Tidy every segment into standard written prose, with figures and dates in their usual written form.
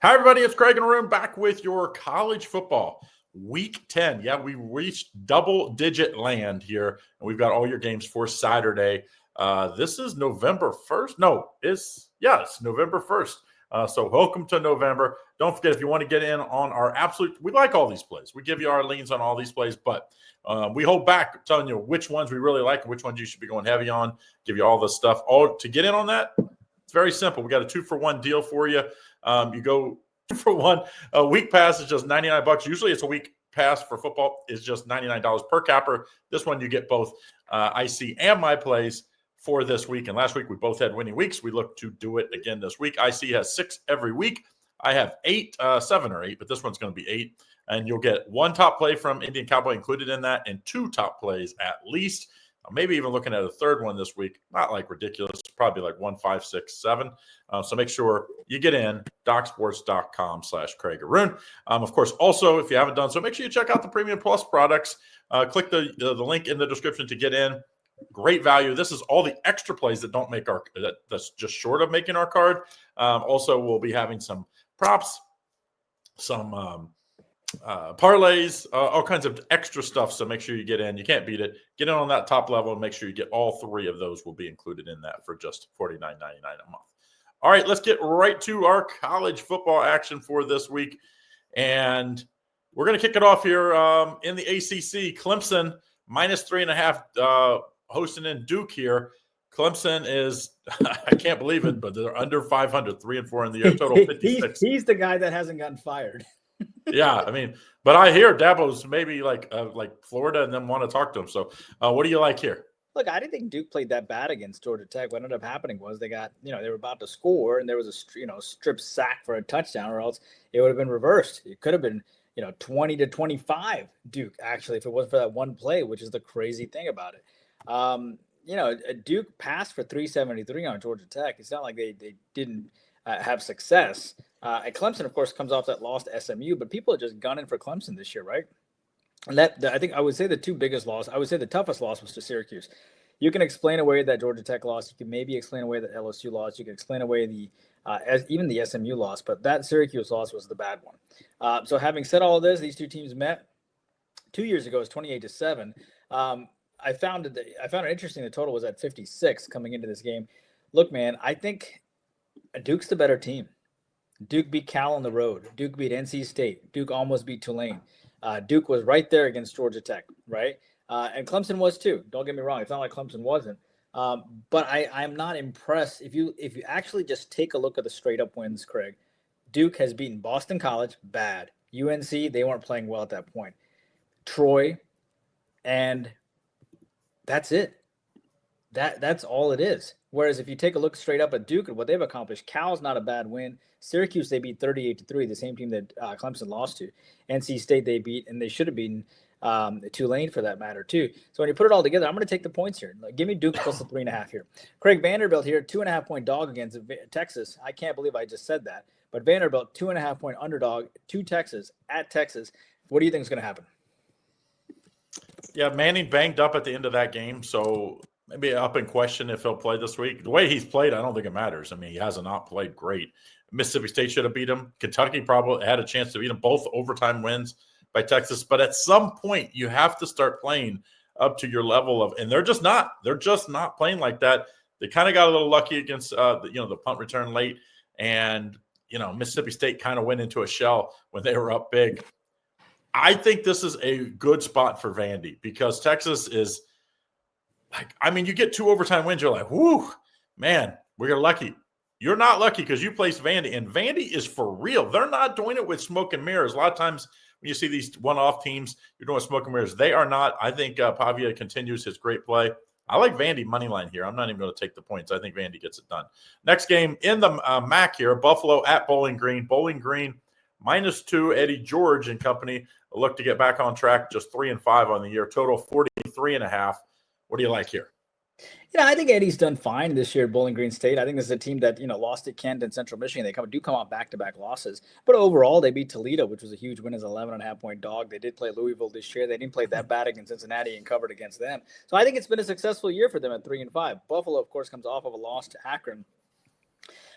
Hi, everybody. It's Craig and Arun back with your college football week 10. Yeah, we reached double-digit land here, and we've got all your games for Saturday. This is November 1st. No, it's November 1st. So welcome to November. Don't forget, if you want to get in on our we like all these plays. We give you our leans on all these plays, but we hold back telling you which ones we really like and which ones you should be going heavy on, give you all this stuff. To get in on that, it's very simple. We got a 2-for-1 deal for you. You go 2-for-1. A week pass is just $99. Usually it's a week pass for football is just $99 per capper. This one you get both IC and my plays for this week. And last week we both had winning weeks. We look to do it again this week. IC has 6 every week. I have 7 or 8, but this one's going to be 8. And you'll get 1 top play from Indian Cowboy included in that and 2 top plays at least. Maybe even looking at a third one this week. Not like ridiculous. Probably like 1, 5, 6, 7. So make sure you get in docsports.com/Craig Arun. Of course, also, if you haven't done so, make sure you check out the Premium Plus products. Click the link in the description to get in. Great value. This is all the extra plays that don't make that's just short of making our card. Also, we'll be having some props, some parlays, all kinds of extra stuff. So make sure you get in. You can't beat it. Get in on that top level and make sure you get all 3 of those will be included in that for just $49.99 a month. All right, let's get right to our college football action for this week. And we're going to kick it off here in the ACC. Clemson -3.5 hosting in Duke here. Clemson is, I can't believe it, but they're under 500, 3-4 in the year, total 56. He's the guy that hasn't gotten fired. Yeah, I mean, but I hear Dabo's maybe like Florida and then want to talk to him. So what do you like here? Look, I didn't think Duke played that bad against Georgia Tech. What ended up happening was they got, they were about to score and there was a, strip sack for a touchdown, or else it would have been reversed. It could have been, 20-25 Duke, actually, if it wasn't for that one play, which is the crazy thing about it. Duke passed for 373 on Georgia Tech. It's not like they didn't have success. And Clemson, of course, comes off that loss to SMU, but people are just gunning for Clemson this year, right? And I think I would say the 2 biggest losses, I would say the toughest loss was to Syracuse. You can explain away that Georgia Tech loss. You can maybe explain away that LSU loss. You can explain away even the SMU loss, but that Syracuse loss was the bad one. So having said all of this, these 2 teams met 2 years ago. It was 28-7. I found it interesting. The total was at 56 coming into this game. Look, man, I think Duke's the better team. Duke beat Cal on the road. Duke beat NC State. Duke almost beat Tulane. Duke was right there against Georgia Tech, right? And Clemson was too. Don't get me wrong. It's not like Clemson wasn't. But I'm not impressed. If you actually just take a look at the straight-up wins, Craig, Duke has beaten Boston College, bad. UNC, they weren't playing well at that point. Troy, and that's it. That's all it is. Whereas if you take a look straight up at Duke and what they've accomplished, Cal's not a bad win. Syracuse, they beat 38-3, the same team that Clemson lost to. NC State, they beat, and they should have beaten Tulane for that matter too. So when you put it all together, I'm going to take the points here. Give me Duke plus the 3.5 here. Craig, Vanderbilt here, 2.5-point dog against Texas. I can't believe I just said that. But Vanderbilt, 2.5-point underdog to Texas at Texas. What do you think is going to happen? Yeah, Manning banged up at the end of that game, so maybe up in question if he'll play this week. The way he's played, I don't think it matters. I mean, he has not played great. Mississippi State should have beat him. Kentucky probably had a chance to beat him. Both overtime wins by Texas. But at some point, you have to start playing up to your level of – and they're just not. They're just not playing like that. They kind of got a little lucky against the punt return late. And, Mississippi State kind of went into a shell when they were up big. I think this is a good spot for Vandy because Texas is – you get 2 overtime wins, you're like, whoo, man, we're lucky. You're not lucky because you placed Vandy, and Vandy is for real. They're not doing it with smoke and mirrors. A lot of times when you see these one-off teams, you're doing smoke and mirrors. They are not. I think Pavia continues his great play. I like Vandy money line here. I'm not even going to take the points. I think Vandy gets it done. Next game in the MAC here, Buffalo at Bowling Green. Bowling Green -2, Eddie George and company look to get back on track, just 3-5 on the year, total 43.5. What do you like here? I think Eddie's done fine this year at Bowling Green State. I think this is a team that, lost at Kent and Central Michigan. They come out back-to-back losses. But overall, they beat Toledo, which was a huge win as an 11.5-point dog. They did play Louisville this year. They didn't play that bad against Cincinnati and covered against them. So I think it's been a successful year for them at 3-5. Buffalo, of course, comes off of a loss to Akron.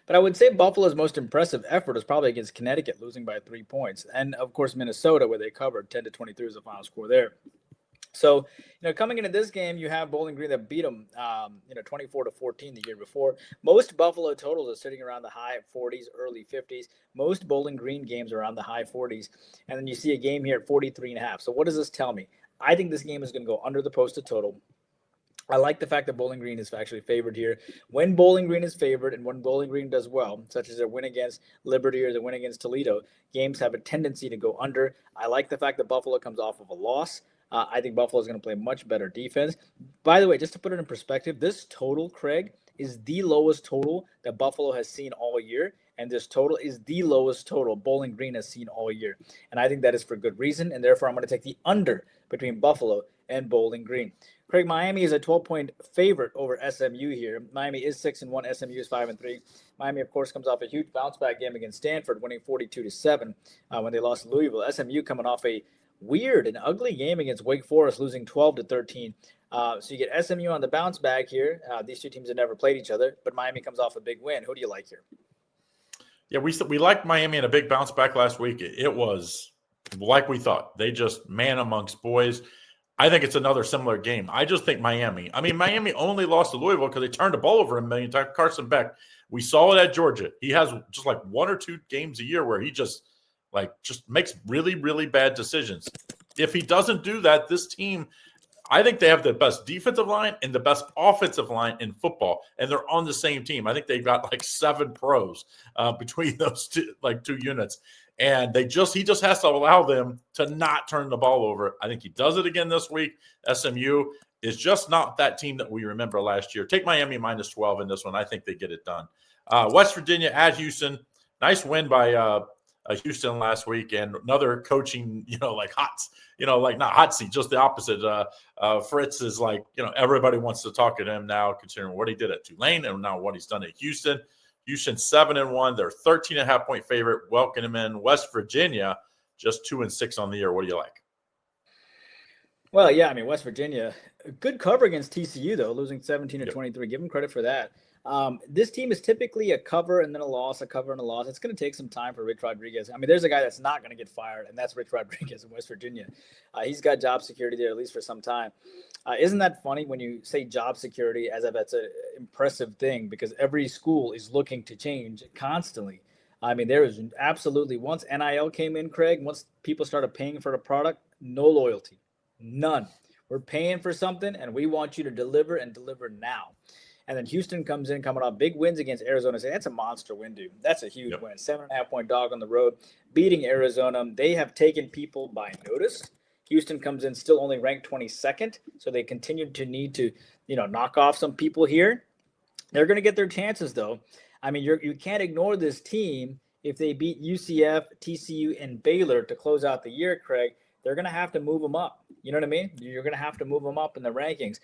But I would say Buffalo's most impressive effort was probably against Connecticut, losing by 3 points. And, of course, Minnesota, where they covered 10-23 was the final score there. So, coming into this game, you have Bowling Green that beat them, 24-14 the year before. Most Buffalo totals are sitting around the high 40s, early 50s. Most Bowling Green games are around the high 40s. And then you see a game here at 43.5. So what does this tell me? I think this game is going to go under the posted total. I like the fact that Bowling Green is actually favored here. When Bowling Green is favored and when Bowling Green does well, such as their win against Liberty or their win against Toledo, games have a tendency to go under. I like the fact that Buffalo comes off of a loss. I think Buffalo is going to play much better defense. By the way, just to put it in perspective, this total, Craig, is the lowest total that Buffalo has seen all year. And this total is the lowest total Bowling Green has seen all year. And I think that is for good reason. And therefore, I'm going to take the under between Buffalo and Bowling Green. Craig, Miami is a 12-point favorite over SMU here. Miami is 6-1. SMU is 5-3. Miami, of course, comes off a huge bounce-back game against Stanford, winning 42-7 when they lost to Louisville. SMU coming off a weird and ugly game against Wake Forest, losing 12-13. So you get SMU on the bounce back here. These two teams have never played each other, but Miami comes off a big win. Who do you like here? Yeah, we liked Miami in a big bounce back last week. It was like we thought. They just man amongst boys. I think it's another similar game. I just think Miami only lost to Louisville because they turned the ball over a million times. Carson Beck, we saw it at Georgia. He has just like one or two games a year where he just makes really, really bad decisions. If he doesn't do that, this team, I think they have the best defensive line and the best offensive line in football, and they're on the same team. I think they've got like 7 pros between those two units, and he just has to allow them to not turn the ball over. I think he does it again this week. SMU is just not that team that we remember last year. Take Miami minus 12 in this one. I think they get it done. West Virginia at Houston. Nice win by Houston last week, and another coaching, not hot seat, just the opposite. Fritz is everybody wants to talk to him now, considering what he did at Tulane and now what he's done at Houston. Houston 7-1, they're 13.5-point favorite. Welcome him in. West Virginia just 2-6 on the year. What do you like? Well, yeah, West Virginia, good cover against TCU though, losing 17-23. Give them credit for that. This team is typically a cover and then a loss, a cover and a loss. It's going to take some time for Rich Rodriguez. There's a guy that's not going to get fired, and that's Rich Rodriguez in West Virginia. He's got job security there, at least for some time. Isn't that funny when you say job security as if that's an impressive thing, because every school is looking to change constantly. There is absolutely, once NIL came in, Craig, once people started paying for the product, no loyalty, none. We're paying for something, and we want you to deliver and deliver now. And then Houston comes in, coming off big wins against Arizona. That's a monster win, dude. That's a huge win. 7.5-point dog on the road, beating Arizona. They have taken people by notice. Houston comes in still only ranked 22nd, so they continue to need to, knock off some people here. They're going to get their chances, though. You can't ignore this team if they beat UCF, TCU, and Baylor to close out the year, Craig. They're going to have to move them up. You know what I mean? You're going to have to move them up in the rankings.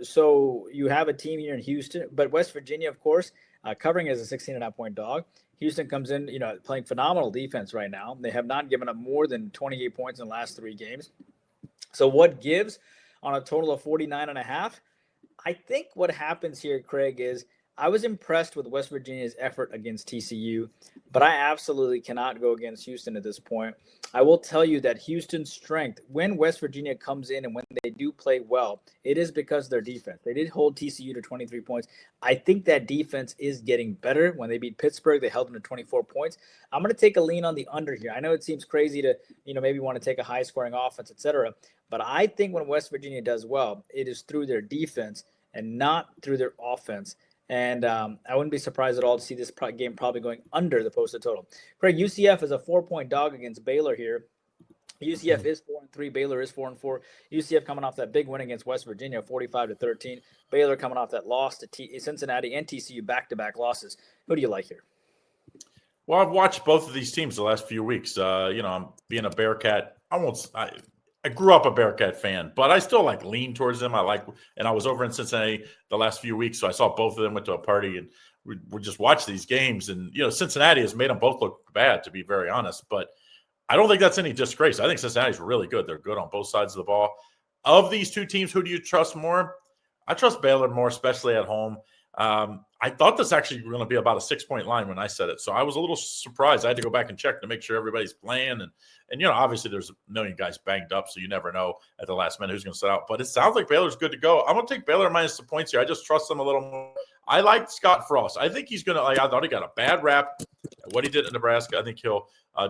So you have a team here in Houston, but West Virginia, of course, covering as a 16.5-point dog. Houston comes in, playing phenomenal defense right now. They have not given up more than 28 points in the last 3 games. So what gives on a total of 49.5? I think what happens here, Craig, is I was impressed with West Virginia's effort against TCU, but I absolutely cannot go against Houston at this point. I will tell you that Houston's strength, when West Virginia comes in and when they do play well, it is because of their defense. They did hold TCU to 23 points. I think that defense is getting better. When they beat Pittsburgh, they held them to 24 points. I'm going to take a lean on the under here. I know it seems crazy to, maybe want to take a high-scoring offense, etc., but I think when West Virginia does well, it is through their defense and not through their offense. And I wouldn't be surprised at all to see this game probably going under the posted total. Craig, UCF is a 4-point dog against Baylor here. UCF is 4-3. Baylor is 4-4. UCF coming off that big win against West Virginia, 45-13. Baylor coming off that loss to Cincinnati and TCU, back-to-back losses. Who do you like here? Well, I've watched both of these teams the last few weeks. I'm being a Bearcat. I grew up a Bearcat fan, but I still lean towards them. And I was over in Cincinnati the last few weeks, so I saw both of them, went to a party, and we just watched these games. And, Cincinnati has made them both look bad, to be very honest. But I don't think that's any disgrace. I think Cincinnati's really good. They're good on both sides of the ball. Of these two teams, who do you trust more? I trust Baylor more, especially at home. I thought this actually was going to be about a 6-point line when I said it. So I was a little surprised. I had to go back and check to make sure everybody's playing. And obviously there's a million guys banged up, so you never know at the last minute who's going to sit out. But it sounds like Baylor's good to go. I'm going to take Baylor minus the points here. I just trust them a little more. I like Scott Frost. I think he's going to, I thought he got a bad rap. What he did in Nebraska, I think he'll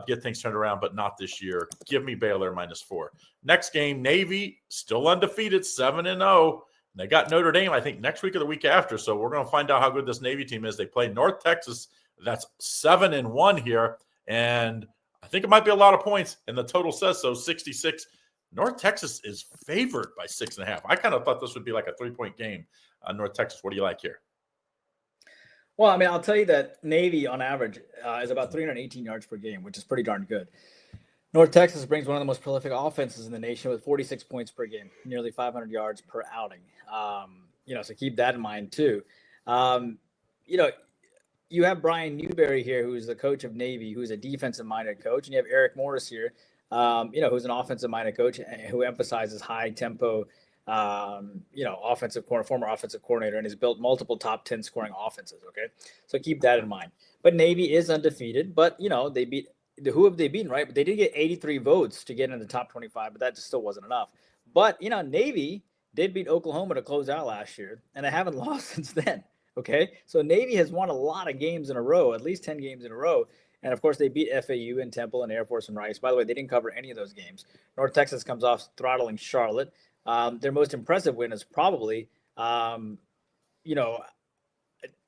get things turned around, but not this year. Give me Baylor -4. Next game, Navy, still undefeated, 7-0. They got Notre Dame, I think, next week or the week after. So we're going to find out how good this Navy team is. They play North Texas. That's 7-1 here. And I think it might be a lot of points. And the total says so, 66. North Texas is favored by 6.5. I kind of thought this would be like a 3-point game. North Texas, what do you like here? Well, I mean, I'll tell you that Navy on average is about 318 yards per game, which is pretty darn good. North Texas brings one of the most prolific offenses in the nation with 46 points per game, nearly 500 yards per outing. So keep that in mind too. You have Brian Newberry here, who's the coach of Navy, who's a defensive-minded coach, and you have Eric Morris here, who's an offensive-minded coach who emphasizes high tempo, former offensive coordinator, and has built multiple top 10 scoring offenses. Okay, so keep that in mind. But Navy is undefeated, but they beat. Who have they beaten, right? But they did get 83 votes to get into the top 25, but that just still wasn't enough. But, Navy did beat Oklahoma to close out last year, and they haven't lost since then, okay? So Navy has won a lot of games in a row, at least 10 games in a row. And, of course, they beat FAU and Temple and Air Force and Rice. By the way, they didn't cover any of those games. North Texas comes off throttling Charlotte. Their most impressive win is probably, to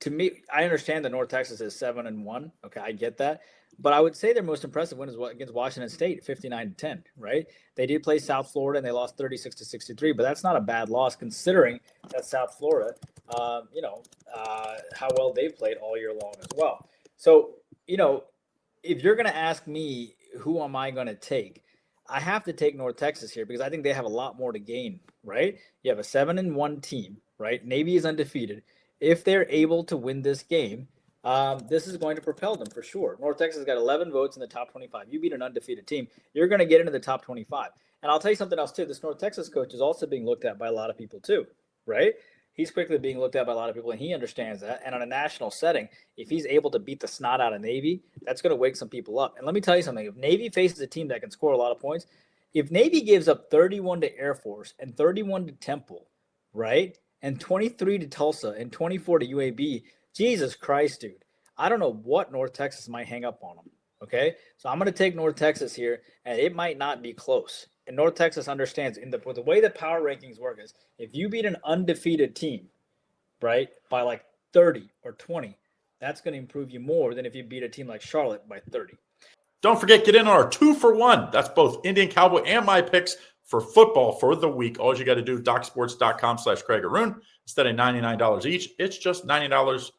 me, I understand that North Texas is 7-1. Okay, I get that. But I would say their most impressive win is against Washington State, 59-10, right? They did play South Florida, and they lost 36-63, but that's not a bad loss considering that South Florida, how well they've played all year long as well. So, if you're going to ask me who am I going to take, I have to take North Texas here because I think they have a lot more to gain, right? You have a 7-1 team, right? Navy is undefeated. If they're able to win this game, this is going to propel them for sure. North Texas got 11 votes in the top 25. You beat an undefeated team, you're going to get into the top 25. And I'll tell you something else too. This North Texas coach is also being looked at by a lot of people too, right? He's quickly being looked at by a lot of people, and he understands that. And on a national setting, if he's able to beat the snot out of Navy, that's going to wake some people up. And let me tell you something. If Navy faces a team that can score a lot of points, if Navy gives up 31 to Air Force and 31 to Temple, right, and 23 to Tulsa and 24 to UAB, Jesus Christ, dude. I don't know what North Texas might hang up on them, okay? So I'm going to take North Texas here, and it might not be close. And North Texas understands with the way the power rankings work is if you beat an undefeated team, right, by like 30 or 20, that's going to improve you more than if you beat a team like Charlotte by 30. Don't forget, get in on our 2-for-1. That's both Indian Cowboy and my picks for football for the week. All you got to do, docsports.com/Craig Arun. Instead of $99 each, it's just $99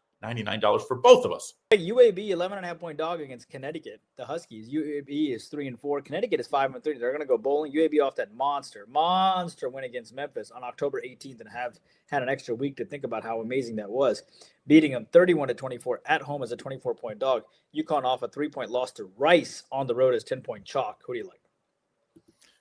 for both of us. UAB 11.5-point dog against Connecticut. The Huskies. UAB is 3-4. Connecticut is 5-3. They're going to go bowling. UAB off that monster win against Memphis on October 18th and have had an extra week to think about how amazing that was. Beating them 31-24 at home as a 24-point dog. UConn off a 3-point loss to Rice on the road as 10-point chalk. Who do you like?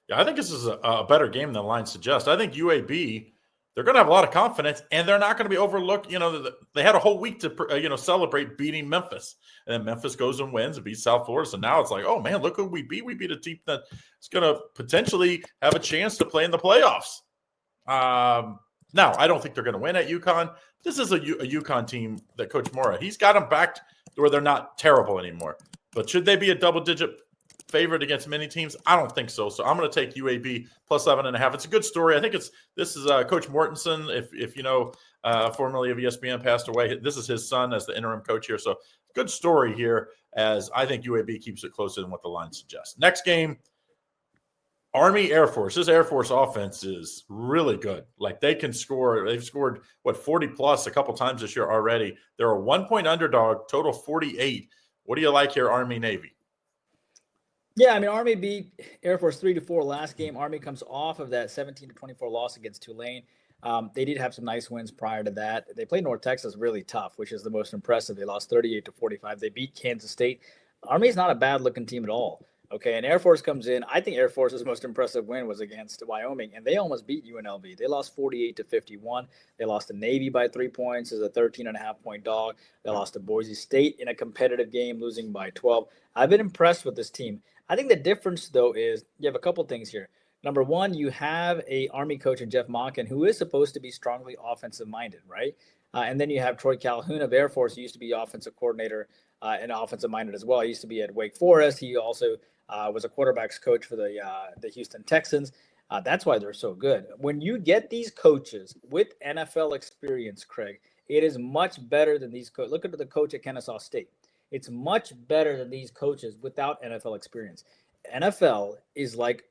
Yeah, I think this is a better game than the line suggests. I think UAB, they're going to have a lot of confidence, and they're not going to be overlooked. They had a whole week to, celebrate beating Memphis. And then Memphis goes and wins and beats South Florida. So now it's like, oh, man, look who we beat. We beat a team that's going to potentially have a chance to play in the playoffs. Now, I don't think they're going to win at UConn. This is a UConn team that Coach Mora, he's got them back to where they're not terrible anymore. But should they be a double-digit favorite against many teams? I don't think so. So I'm going to take UAB plus 7.5. It's a good story. I think this is Coach Mortensen. If you know, formerly of ESPN, passed away. This is his son as the interim coach here. So good story here, as I think UAB keeps it closer than what the line suggests. Next game, Army Air Force. This Air Force offense is really good. Like, they can score. They've scored 40 plus a couple times this year already. They're a 1-point underdog, total 48. What do you like here, Army Navy? Yeah, I mean, Army beat Air Force 3-4 last game. Army comes off of that 17-24 loss against Tulane. They did have some nice wins prior to that. They played North Texas really tough, which is the most impressive. They lost 38-45. They beat Kansas State. Army's not a bad-looking team at all. Okay, and Air Force comes in. I think Air Force's most impressive win was against Wyoming, and they almost beat UNLV. They lost 48-51. They lost to Navy by 3 points as a 13.5-point dog. They lost to Boise State in a competitive game, losing by 12. I've been impressed with this team. I think the difference, though, is you have a couple things here. Number one, you have a Army coach in Jeff Monken who is supposed to be strongly offensive-minded, right? And then you have Troy Calhoun of Air Force, who used to be offensive coordinator and offensive-minded as well. He used to be at Wake Forest. He also was a quarterbacks coach for the Houston Texans. That's why they're so good. When you get these coaches with NFL experience, Craig, it is much better than these coaches. Look at the coach at Kennesaw State. It's much better than these coaches without NFL experience. NFL is like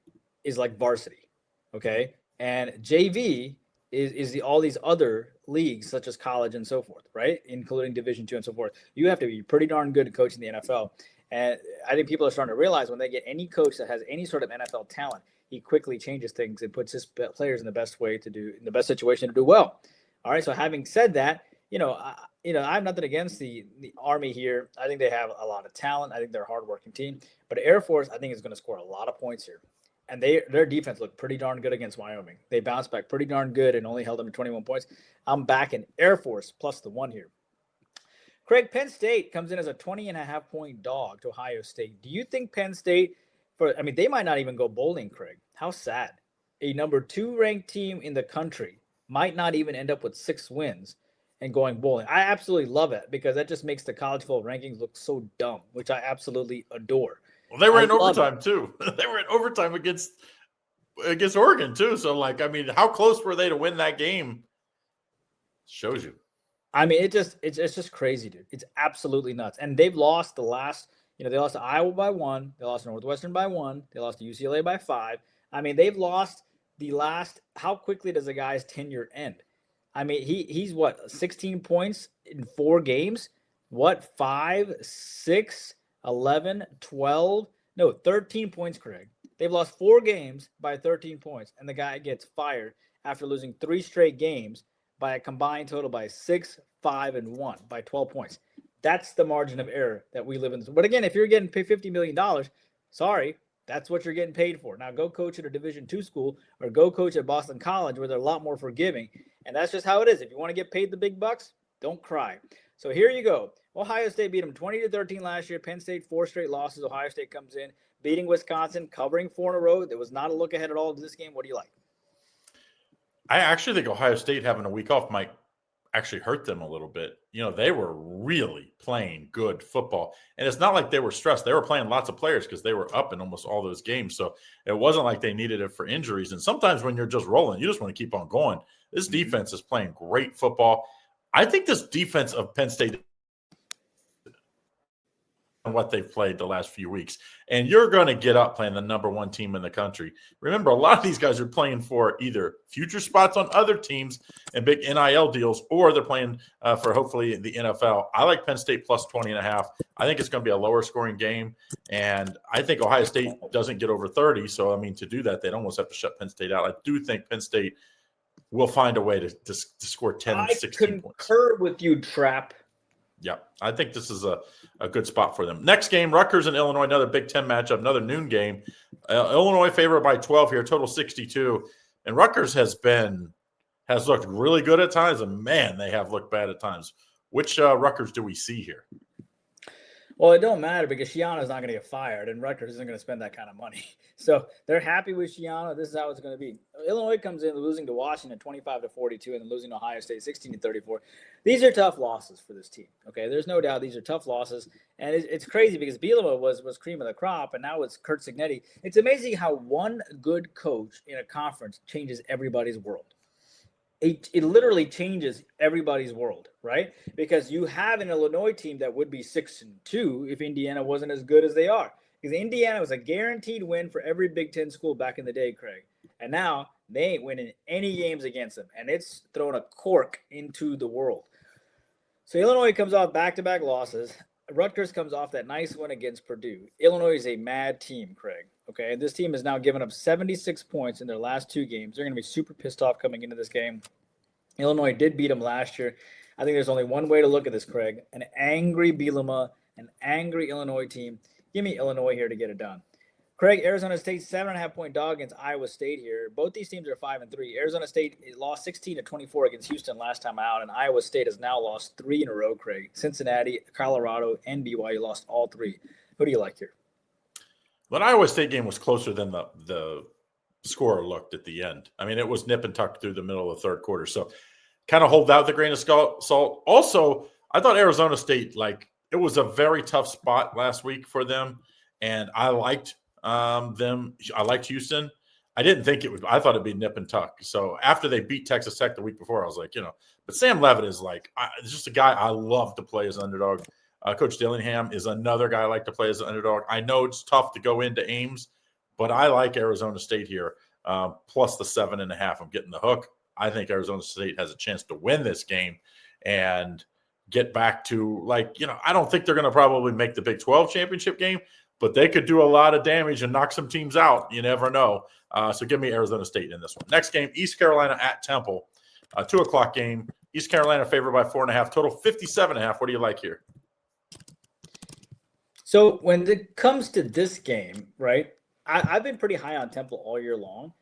varsity, okay? And JV is all these other leagues such as college and so forth, right? Including Division II and so forth. You have to be pretty darn good at coaching the NFL. And I think people are starting to realize when they get any coach that has any sort of NFL talent, he quickly changes things and puts his players in the best situation to do well. All right. So having said that, I have nothing against the Army here. I think they have a lot of talent. I think they're a hardworking team. But Air Force, I think, is going to score a lot of points here. And their defense looked pretty darn good against Wyoming. They bounced back pretty darn good and only held them to 21 points. I'm backing Air Force plus the 1 here. Craig, Penn State comes in as a 20.5-point dog to Ohio State. Do you think Penn State, they might not even go bowling, Craig. How sad. A number 2 ranked team in the country might not even end up with 6 wins and going bowling. I absolutely love it because that just makes the college football rankings look so dumb, which I absolutely adore. Well, they were in overtime too. They were in overtime against Oregon too. So, how close were they to win that game? Shows you. It's just crazy, dude. It's absolutely nuts. And they've lost the last, they lost to Iowa by 1. They lost to Northwestern by 1. They lost to UCLA by 5. They've lost the last. How quickly does a guy's tenure end? He's what, 16 points in 4 games? What, 5, 6, 11, 12? No, 13 points, Craig. They've lost 4 games by 13 points, and the guy gets fired after losing 3 straight games by a combined total by 6, 5, and 1 by 12 points. That's the margin of error that we live in. But again, if you're getting paid $50 million, sorry, that's what you're getting paid for. Now go coach at a Division II school or go coach at Boston College where they're a lot more forgiving. And that's just how it is. If you want to get paid the big bucks, don't cry. So here you go. Ohio State beat them 20-13 last year. Penn State, 4 straight losses. Ohio State comes in, beating Wisconsin, covering 4 in a row. There was not a look ahead at all to this game. What do you like? I actually think Ohio State having a week off might actually hurt them a little bit. They were really playing good football. And it's not like they were stressed. They were playing lots of players because they were up in almost all those games. So it wasn't like they needed it for injuries. And sometimes when you're just rolling, you just want to keep on going. This defense is playing great football. I think this defense of Penn State and what they've played the last few weeks. And you're going to get up playing the number 1 team in the country. Remember, a lot of these guys are playing for either future spots on other teams and big NIL deals, or they're playing for hopefully the NFL. I like Penn State plus 20.5. I think it's going to be a lower scoring game. And I think Ohio State doesn't get over 30. So, to do that, they'd almost have to shut Penn State out. I do think Penn State will find a way to score 10, 16 points. I concur with you, Trapp. Yeah, I think this is a good spot for them. Next game, Rutgers and Illinois, another Big Ten matchup, another noon game. Illinois favored by 12 here, total 62. And Rutgers has looked really good at times, and man, they have looked bad at times. Which Rutgers do we see here? Well, it don't matter because Shiano's not going to get fired, and Rutgers isn't going to spend that kind of money. So they're happy with Shiano. This is how it's going to be. Illinois comes in losing to Washington 25-42, and then losing to Ohio State 16-34. These are tough losses for this team. Okay, there's no doubt these are tough losses, and it's crazy because Bielema was cream of the crop, and now it's Kurt Cignetti. It's amazing how one good coach in a conference changes everybody's world. It literally changes everybody's world, right? Because you have an Illinois team that would be 6-2 if Indiana wasn't as good as they are. Because Indiana was a guaranteed win for every Big Ten school back in the day, Craig. And now they ain't winning any games against them. And it's thrown a cork into the world. So Illinois comes off back-to-back losses. Rutgers comes off that nice win against Purdue. Illinois is a mad team, Craig. Okay, this team has now given up 76 points in their last 2 games. They're going to be super pissed off coming into this game. Illinois did beat them last year. I think there's only one way to look at this, Craig. An angry Bielema, an angry Illinois team. Give me Illinois here to get it done. Craig, Arizona State 7.5-point dog against Iowa State here. Both these teams are 5-3. Arizona State lost 16-24 against Houston last time out, and Iowa State has now lost 3 in a row. Craig, Cincinnati, Colorado, and BYU lost all 3. Who do you like here? Well, the Iowa State game was closer than the score looked at the end. I mean, it was nip and tuck through the middle of the third quarter. So kind of hold out the grain of salt. Also, I thought Arizona State, it was a very tough spot last week for them. And I liked them. I liked Houston. I didn't think it would. I thought it'd be nip and tuck. So after they beat Texas Tech the week before, I was like, but Sam Levitt is it's just a guy I love to play as an underdog. Coach Dillingham is another guy I like to play as an underdog. I know it's tough to go into Ames, but I like Arizona State here, plus the 7.5. I'm getting the hook. I think Arizona State has a chance to win this game and get back to, I don't think they're going to probably make the Big 12 championship game, but they could do a lot of damage and knock some teams out. You never know. So give me Arizona State in this one. Next game, East Carolina at Temple, 2:00 game. East Carolina favored by 4.5, total 57.5. What do you like here? So when it comes to this game, right, I've been pretty high on Temple all year long,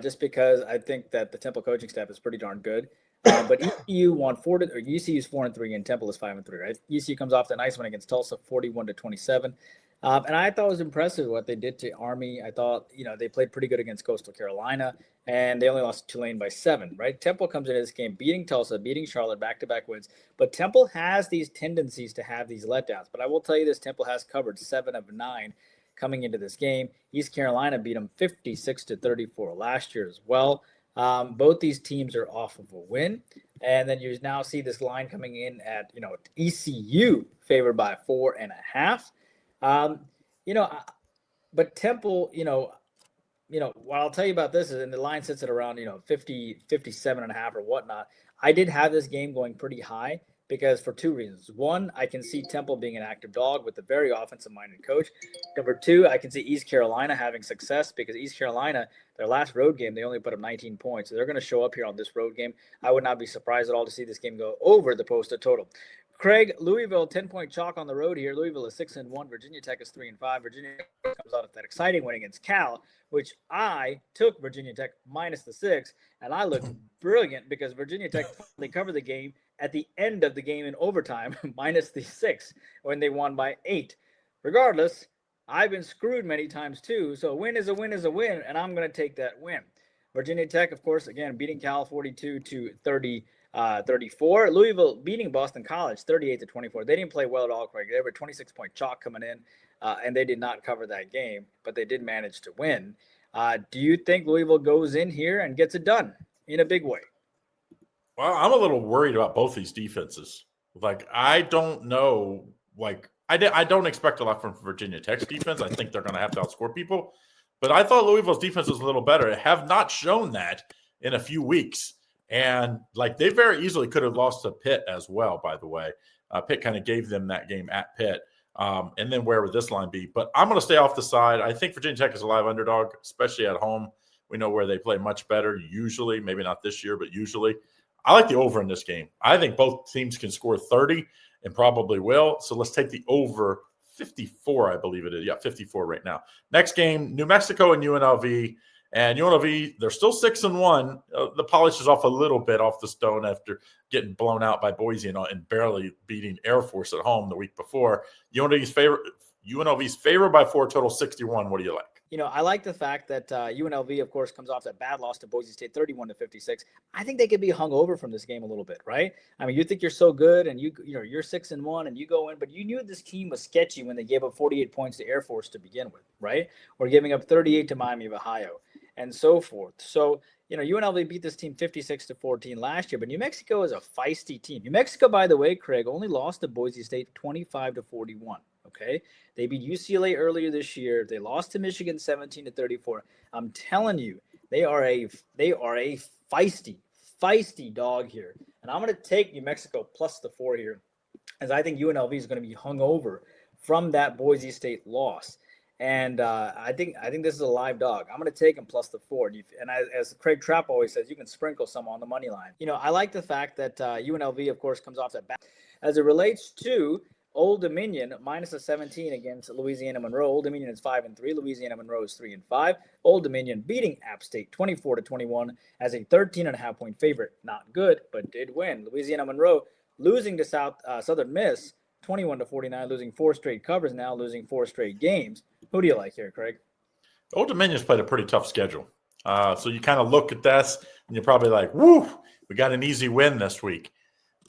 just because I think that the Temple coaching staff is pretty darn good. But ECU won UCU's 4-3 and Temple is 5-3, right? ECU comes off the nice one against Tulsa, 41-27. And I thought it was impressive what they did to Army. I thought, they played pretty good against Coastal Carolina, and they only lost to Tulane by 7, right? Temple comes into this game beating Tulsa, beating Charlotte, back-to-back wins. But Temple has these tendencies to have these letdowns. But I will tell you this, Temple has covered 7 of 9 coming into this game. East Carolina beat them 56-34 last year as well. Both these teams are off of a win. And then you now see this line coming in at, ECU favored by 4.5. But Temple, what I'll tell you about this is, and the line sits at around, 50, 57.5 or whatnot. I did have this game going pretty high because for 2 reasons. One, I can see Temple being an active dog with a very offensive-minded coach. Number 2, I can see East Carolina having success because East Carolina, their last road game, they only put up 19 points. So they're going to show up here on this road game. I would not be surprised at all to see this game go over the posted total. Craig, Louisville, 10-point chalk on the road here. Louisville is 6-1. Virginia Tech is 3-5. Virginia comes out of that exciting win against Cal, which I took Virginia Tech minus the 6, and I looked brilliant because Virginia Tech they covered the game at the end of the game in overtime, minus the 6, when they won by 8. Regardless, I've been screwed many times too, so a win is a win is a win, and I'm going to take that win. Virginia Tech, of course, again, beating Cal 42-34. Louisville beating Boston College 38-24. They didn't play well at all, Craig. They were 26-point chalk coming in, and they did not cover that game, but they did manage to win. Do you think Louisville goes in here and gets it done in a big way? Well, I'm a little worried about both these defenses. I don't know. I don't expect a lot from Virginia Tech's defense. I think they're going to have to outscore people. But I thought Louisville's defense was a little better. They have not shown that in a few weeks. And they very easily could have lost to Pitt as well, by the way. Pitt kind of gave them that game at Pitt. And then where would this line be? But I'm going to stay off the side. I think Virginia Tech is a live underdog, especially at home. We know where they play much better usually, maybe not this year, but usually. I like the over in this game. I think both teams can score 30 and probably will. So let's take the over 54, I believe it is. Yeah, 54 right now. Next game, New Mexico and UNLV. And UNLV, they're still 6-1. The polish is off a little bit off the stone after getting blown out by Boise and barely beating Air Force at home the week before. UNLV's favored by 4, total 61. What do you like? I like the fact that UNLV, of course, comes off that bad loss to Boise State, 31-56. I think they could be hung over from this game a little bit, right? I mean, you think you're so good, and you're 6-1, and you go in, but you knew this team was sketchy when they gave up 48 points to Air Force to begin with, right? Or giving up 38 to Miami of Ohio, and so forth. So, UNLV beat this team 56-14 last year, but New Mexico is a feisty team. New Mexico, by the way, Craig, only lost to Boise State 25-41. Okay, they beat UCLA earlier this year. They lost to Michigan 17-34. I'm telling you, they are a feisty dog here, and I'm going to take New Mexico plus the 4 here, as I think UNLV is going to be hung over from that Boise State loss. And I think this is a live dog. I'm going to take him plus the 4. And as Craig Trapp always says, you can sprinkle some on the money line. I like the fact that UNLV, of course, comes off that back. As it relates to Old Dominion minus a 17 against Louisiana-Monroe. Old Dominion is 5-3. Louisiana-Monroe is 3-5. Old Dominion beating App State 24-21 as a 13.5 point favorite. Not good, but did win. Louisiana-Monroe losing to Southern Miss 21-49, losing 4 straight covers now, losing 4 straight games. Who do you like here, Craig? Old Dominion's played a pretty tough schedule. So you kind of look at this and you're probably like, woo, we got an easy win this week.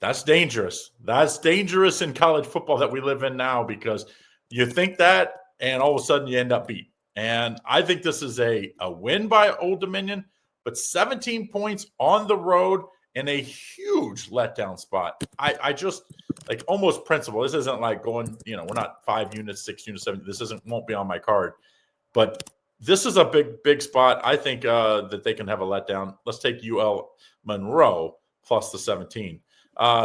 That's dangerous. That's dangerous in college football that we live in now, because you think that and all of a sudden you end up beat. And I think this is a win by Old Dominion, but 17 points on the road in a huge letdown spot. I just like almost principle. This isn't like going, we're not 5 units, 6 units, 7. This won't be on my card. But this is a big spot. I think that they can have a letdown. Let's take UL-Monroe plus the 17.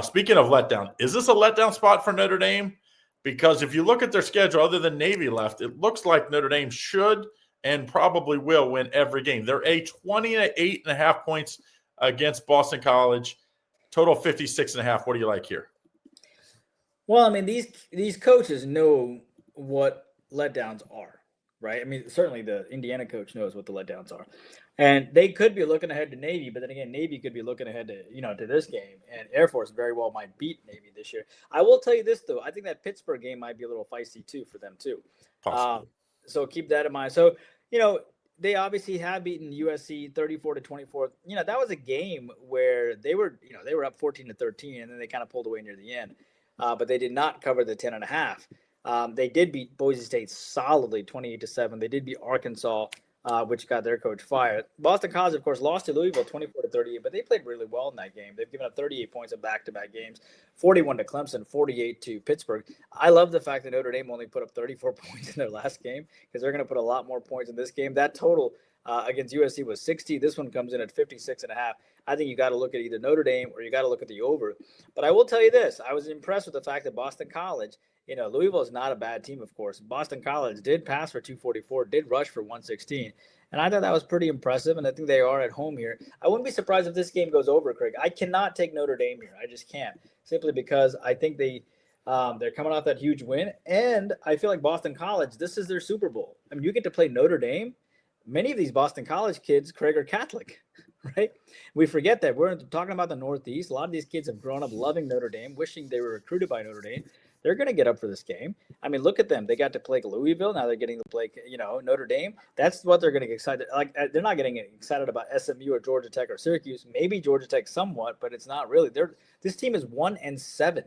Speaking of letdown, is this a letdown spot for Notre Dame? Because if you look at their schedule, other than Navy left, it looks like Notre Dame should and probably will win every game. They're a 28.5 points against Boston College, total 56.5. What do you like here? Well, I mean, these coaches know what letdowns are. Right. I mean, certainly the Indiana coach knows what the letdowns are, and they could be looking ahead to Navy. But then again, Navy could be looking ahead to, to this game, and Air Force very well might beat Navy this year. I will tell you this, though. I think that Pittsburgh game might be a little feisty, too, for them, too. So keep that in mind. So, they obviously have beaten USC 34-24. That was a game where they were up 14-13, and then they kind of pulled away near the end. But they did not cover the 10.5. They did beat Boise State solidly 28-7. They did beat Arkansas, which got their coach fired. Boston College, of course, lost to Louisville 24-38, but they played really well in that game. They've given up 38 points in back-to-back games, 41 to Clemson, 48 to Pittsburgh. I love the fact that Notre Dame only put up 34 points in their last game, because they're going to put a lot more points in this game. That total against USC was 60. This one comes in at 56.5. I think you got to look at either Notre Dame or you got to look at the over. But I will tell you this. I was impressed with the fact that Boston College, Louisville is not a bad team, of course. Boston College did pass for 244, did rush for 116. And I thought that was pretty impressive, and I think they are at home here. I wouldn't be surprised if this game goes over, Craig. I cannot take Notre Dame here. I just can't, simply because I think they're coming off that huge win. And I feel like Boston College, this is their Super Bowl. I mean, you get to play Notre Dame. Many of these Boston College kids, Craig, are Catholic, right? We forget that. We're talking about the Northeast. A lot of these kids have grown up loving Notre Dame, wishing they were recruited by Notre Dame. They're going to get up for this game. I mean, look at them. They got to play Louisville. Now they're getting to play, Notre Dame. That's what they're going to get excited. Like, they're not getting excited about SMU or Georgia Tech or Syracuse. Maybe Georgia Tech somewhat, but it's not really. This team is 1-7.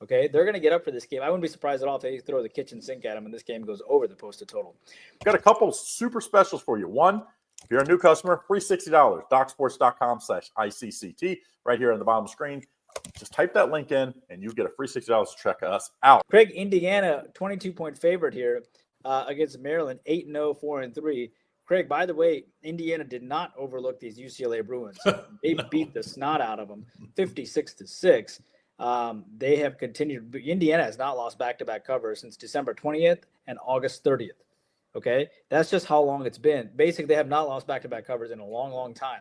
Okay, they're going to get up for this game. I wouldn't be surprised at all if they throw the kitchen sink at them and this game goes over the posted total. Got a couple super specials for you. One, if you're a new customer, free $60, DocSports.com/ICCT, right here on the bottom of the screen. Just type that link in, and you get a free $60 to check us out. Craig, Indiana, 22-point favorite here against Maryland, 8-0, 4-3. Craig, by the way, Indiana did not overlook these UCLA Bruins. They beat the snot out of them, 56-6. They have continued. Indiana has not lost back-to-back covers since December 20th and August 30th. Okay, that's just how long it's been. Basically, they have not lost back-to-back covers in a long, long time.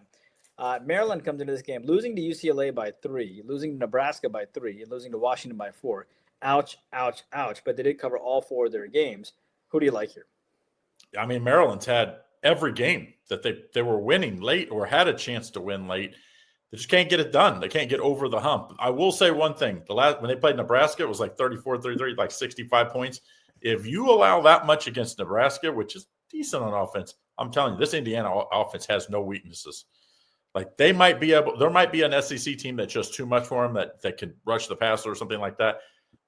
Maryland comes into this game losing to UCLA by 3, losing to Nebraska by 3, and losing to Washington by 4. Ouch, ouch, ouch. But they did cover all 4 of their games. Who do you like here? I mean, Maryland's had every game that they were winning late or had a chance to win late. They just can't get it done. They can't get over the hump. I will say one thing. When they played Nebraska, it was like 34-33, like 65 points. If you allow that much against Nebraska, which is decent on offense, I'm telling you, this Indiana offense has no weaknesses. Like there might be an SEC team that's just too much for them that can rush the passer or something like that.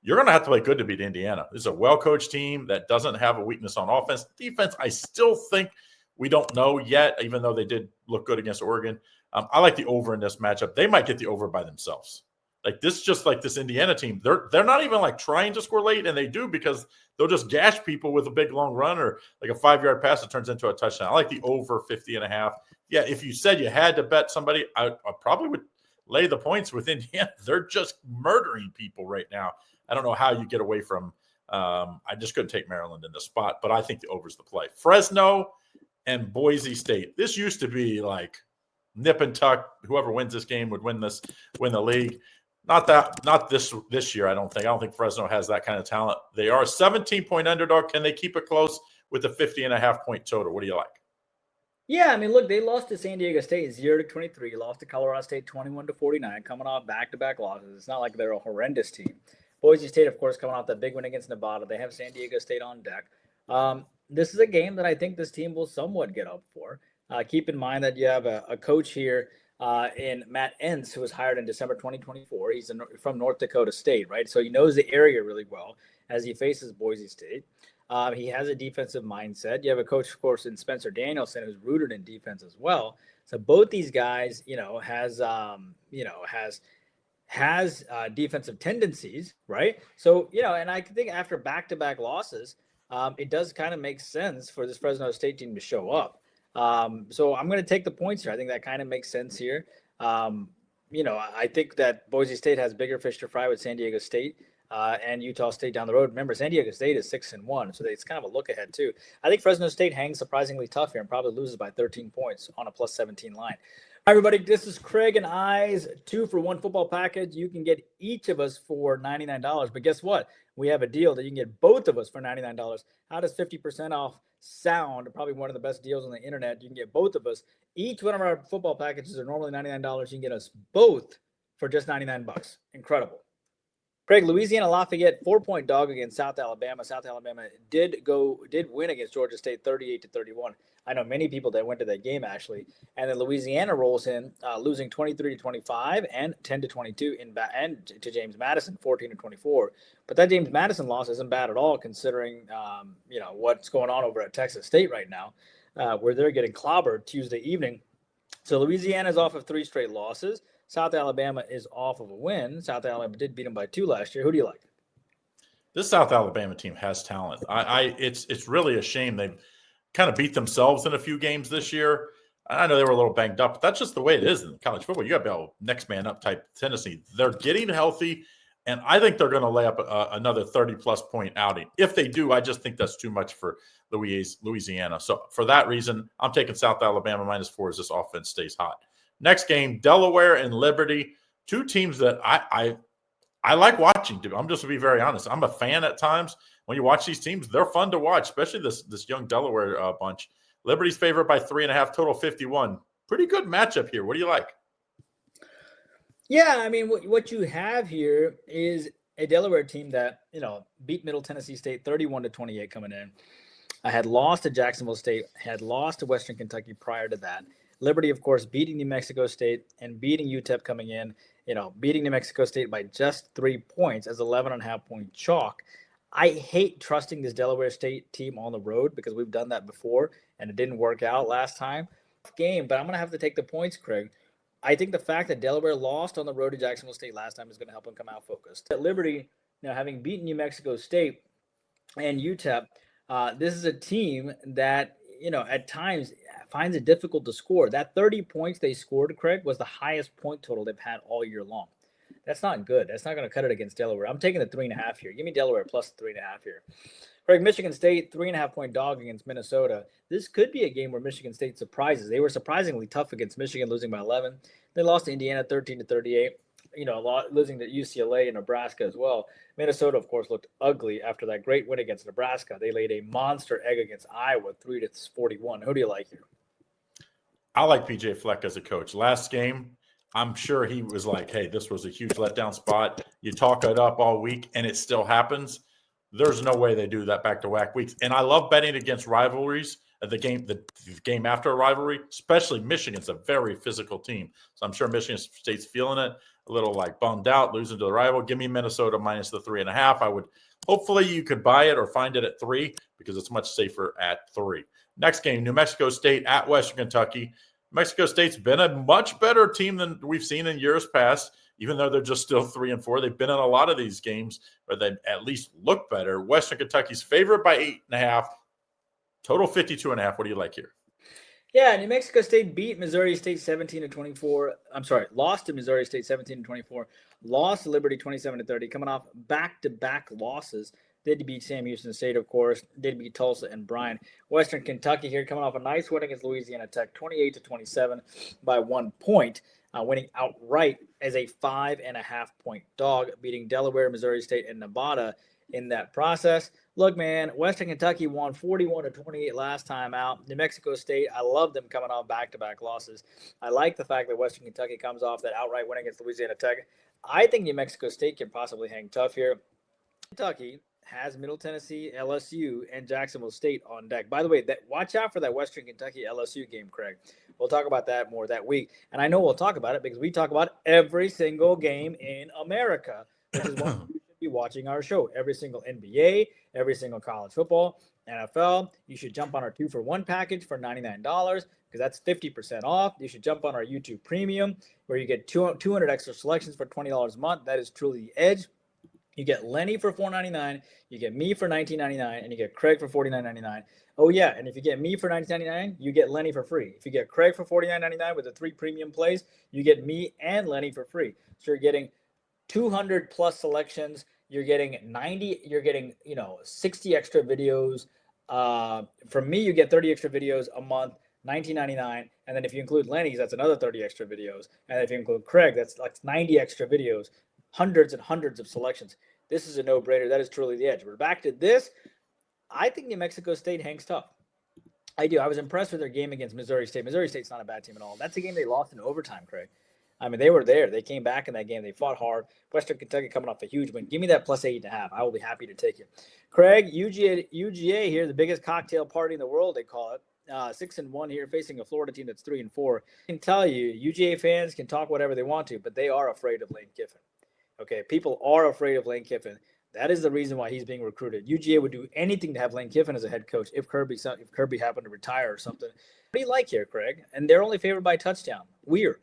You're going to have to play good to beat Indiana. This is a well-coached team that doesn't have a weakness on offense. Defense, I still think we don't know yet, even though they did look good against Oregon. I like the over in this matchup. They might get the over by themselves. Like this, just like this Indiana team, they're not even like trying to score late, and they do because they'll just gash people with a big long run or like a 5-yard pass that turns into a touchdown. I like the over 50.5. Yeah, if you said you had to bet somebody, I probably would lay the points with Indiana. They're just murdering people right now. I don't know how you get away from. I just couldn't take Maryland in the spot, but I think the over's the play. Fresno and Boise State. This used to be like nip and tuck. Whoever wins this game would win the league. Not this year, I don't think. I don't think Fresno has that kind of talent. They are a 17-point underdog. Can they keep it close with a 50.5-point total? What do you like? Yeah, I mean, look, they lost to San Diego State 0-23, lost to Colorado State 21-49, coming off back-to-back losses. It's not like they're a horrendous team. Boise State, of course, coming off that big win against Nevada. They have San Diego State on deck. This is a game that I think this team will somewhat get up for. Keep in mind that you have a coach here in Matt Entz, who was hired in December 2024. He's from North Dakota State, right? So he knows the area really well as he faces Boise State. He has a defensive mindset. You have a coach, of course, in Spencer Danielson, who's rooted in defense as well. So both these guys, has defensive tendencies, right? So, and I think after back-to-back losses, it does kind of make sense for this Fresno State team to show up. So I'm going to take the points here. I think that kind of makes sense here. I think that Boise State has bigger fish to fry with San Diego State. And Utah State down the road. Remember, San Diego State is 6-1, so it's kind of a look ahead too. I think Fresno State hangs surprisingly tough here and probably loses by 13 points on a plus 17 line. Hi, everybody. This is Craig and I's 2-for-1 football package. You can get each of us for $99, but guess what? We have a deal that you can get both of us for $99. How does 50% off sound? Probably one of the best deals on the internet. You can get both of us. Each one of our football packages are normally $99. You can get us both for just $99. Incredible. Craig, Louisiana Lafayette 4-point dog against South Alabama. South Alabama did win against Georgia State 38-31. I know many people that went to that game actually. And then Louisiana rolls in, losing 23-25 and 10-22 and to James Madison 14-24. But that James Madison loss isn't bad at all, considering what's going on over at Texas State right now, where they're getting clobbered Tuesday evening. So Louisiana's off of 3 straight losses. South Alabama is off of a win. South Alabama did beat them by 2 last year. Who do you like? This South Alabama team has talent. It's really a shame they've kind of beat themselves in a few games this year. I know they were a little banged up, but that's just the way it is in college football. You got to be able next man up type tendency. They're getting healthy, and I think they're going to lay up another 30-plus point outing. If they do, I just think that's too much for Louisiana. So for that reason, I'm taking South Alabama -4 as this offense stays hot. Next game, Delaware and Liberty, 2 teams that I like watching. I'm just to be very honest. I'm a fan at times. When you watch these teams, they're fun to watch, especially this young Delaware bunch. Liberty's favored by 3.5, total 51. Pretty good matchup here. What do you like? Yeah, I mean, what you have here is a Delaware team that beat Middle Tennessee State 31-28 coming in. I had lost to Jacksonville State, had lost to Western Kentucky prior to that. Liberty, of course, beating New Mexico State and beating UTEP coming in, beating New Mexico State by just 3 points as 11.5-point chalk. I hate trusting this Delaware State team on the road because we've done that before and it didn't work out last time. Game, but I'm going to have to take the points, Craig. I think the fact that Delaware lost on the road to Jacksonville State last time is going to help them come out focused. At Liberty, having beaten New Mexico State and UTEP, this is a team that, at times finds it difficult to score. That 30 points they scored, Craig, was the highest point total they've had all year long. That's not good. That's not going to cut it against Delaware. I'm taking the 3.5 here. Give me Delaware plus 3.5 here. Craig, Michigan State, 3.5-point dog against Minnesota. This could be a game where Michigan State surprises. They were surprisingly tough against Michigan, losing by 11. They lost to Indiana 13-38. Losing to UCLA and Nebraska as well. Minnesota, of course, looked ugly after that great win against Nebraska. They laid a monster egg against Iowa, 3-41. Who do you like here? I like PJ Fleck as a coach. Last game, I'm sure he was like, hey, this was a huge letdown spot. You talk it up all week, and it still happens. There's no way they do that back-to-back weeks. And I love betting against rivalries. The game after a rivalry, especially Michigan's a very physical team. So I'm sure Michigan State's feeling it, a little like bummed out, losing to the rival. Give me Minnesota minus the 3.5. Hopefully you could buy it or find it at 3 because it's much safer at 3. Next game, New Mexico State at Western Kentucky. Mexico State's been a much better team than we've seen in years past, even though they're just still 3-4. They've been in a lot of these games where they at least look better. Western Kentucky's favored by 8.5. Total 52.5. What do you like here? Yeah, New Mexico State beat Missouri State 17-24. Lost to Missouri State 17-24. Lost to Liberty 27-30. Coming off back-to-back losses. Did beat Sam Houston State, of course. Did beat Tulsa and Bryan. Western Kentucky here coming off a nice win against Louisiana Tech, 28-27 by 1 point, winning outright as a 5.5-point dog, beating Delaware, Missouri State, and Nevada in that process. Look, man, Western Kentucky won 41-28 last time out. New Mexico State, I love them coming off back-to-back losses. I like the fact that Western Kentucky comes off that outright win against Louisiana Tech. I think New Mexico State can possibly hang tough here. Kentucky has Middle Tennessee, LSU, and Jacksonville State on deck. By the way, watch out for that Western Kentucky LSU game, Craig. We'll talk about that more that week. And I know we'll talk about it because we talk about every single game in America, which is why you should be watching our show. Every single NBA, every single college football, NFL. You should jump on our 2-for-1 package for $99 because that's 50% off. You should jump on our YouTube Premium where you get 200 extra selections for $20 a month. That is truly the edge. You get Lenny for $4.99, you get me for $19.99, and you get Craig for $49.99. Oh, yeah, and if you get me for $19.99, you get Lenny for free. If you get Craig for $49.99 with the 3 premium plays, you get me and Lenny for free. So you're getting 200 plus selections. You're getting 60 extra videos. From me, you get 30 extra videos a month, $19.99. And then if you include Lenny's, that's another 30 extra videos. And if you include Craig, that's like 90 extra videos. Hundreds and hundreds of selections. This is a no-brainer. That is truly the edge. But back to this, I think New Mexico State hangs tough. I do. I was impressed with their game against Missouri State. Missouri State's not a bad team at all. That's a game they lost in overtime, Craig. I mean, they were there. They came back in that game. They fought hard. Western Kentucky coming off a huge win. Give me that plus 8.5. I will be happy to take it. Craig, UGA here, the biggest cocktail party in the world, they call it. 6-1 here, facing a Florida team that's 3-4. I can tell you, UGA fans can talk whatever they want to, but they are afraid of Lane Kiffin. Okay, people are afraid of Lane Kiffin. That is the reason why he's being recruited. UGA would do anything to have Lane Kiffin as a head coach if Kirby happened to retire or something. What do you like here, Craig? And they're only favored by a touchdown. Weird.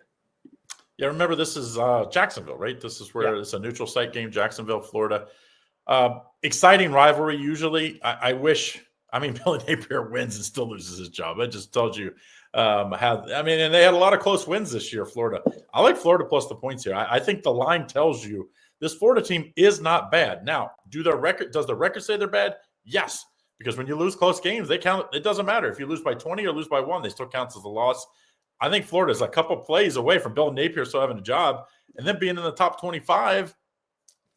Yeah, remember this is Jacksonville, right? This is where it's a neutral site game, Jacksonville, Florida. Exciting rivalry usually. I wish – Billy Napier wins and still loses his job. I just told you and they had a lot of close wins this year, Florida. I like Florida plus the points here. I think the line tells you this Florida team is not bad. Now, does the record say they're bad? Yes, because when you lose close games, they count. It doesn't matter if you lose by 20 or lose by 1, they still counts as a loss. I think Florida is a couple plays away from Bill Napier still having a job and then being in the top 25.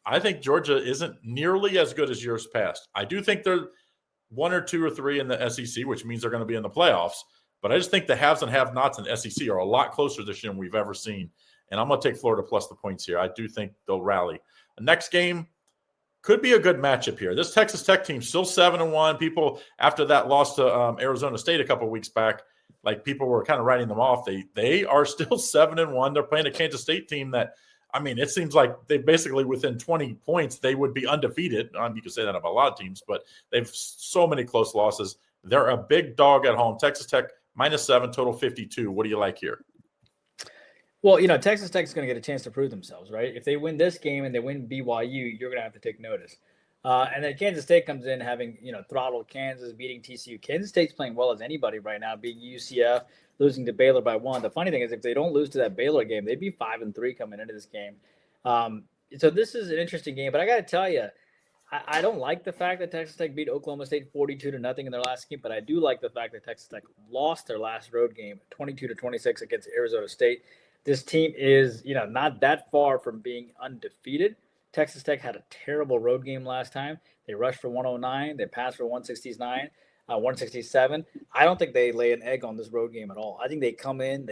I think Georgia isn't nearly as good as years past. I do think they're 1 or 2 or 3 in the SEC, which means they're going to be in the playoffs. But I just think the haves and have-nots in the SEC are a lot closer this year than we've ever seen. And I'm going to take Florida plus the points here. I do think they'll rally. The next game could be a good matchup here. This Texas Tech team still 7-1. People, after that loss to Arizona State a couple of weeks back, like people were kind of writing them off. They are still 7-1. They're playing a Kansas State team that, it seems like they basically within 20 points, they would be undefeated. You can say that about a lot of teams, but they've so many close losses. They're a big dog at home. Texas Tech -7, total 52. What do you like here? Well, Texas Tech is going to get a chance to prove themselves, right? If they win this game and they win BYU, you're going to have to take notice. And then Kansas State comes in having, throttled Kansas, beating TCU. Kansas State's playing well as anybody right now, beating UCF, losing to Baylor by 1. The funny thing is if they don't lose to that Baylor game, they'd be 5-3 coming into this game. So this is an interesting game, but I got to tell you, I don't like the fact that Texas Tech beat Oklahoma State 42-0 in their last game, but I do like the fact that Texas Tech lost their last road game 22-26 against Arizona State. This team is, not that far from being undefeated. Texas Tech had a terrible road game last time. They rushed for 109. They passed for 169, 167. I don't think they lay an egg on this road game at all. I think they come in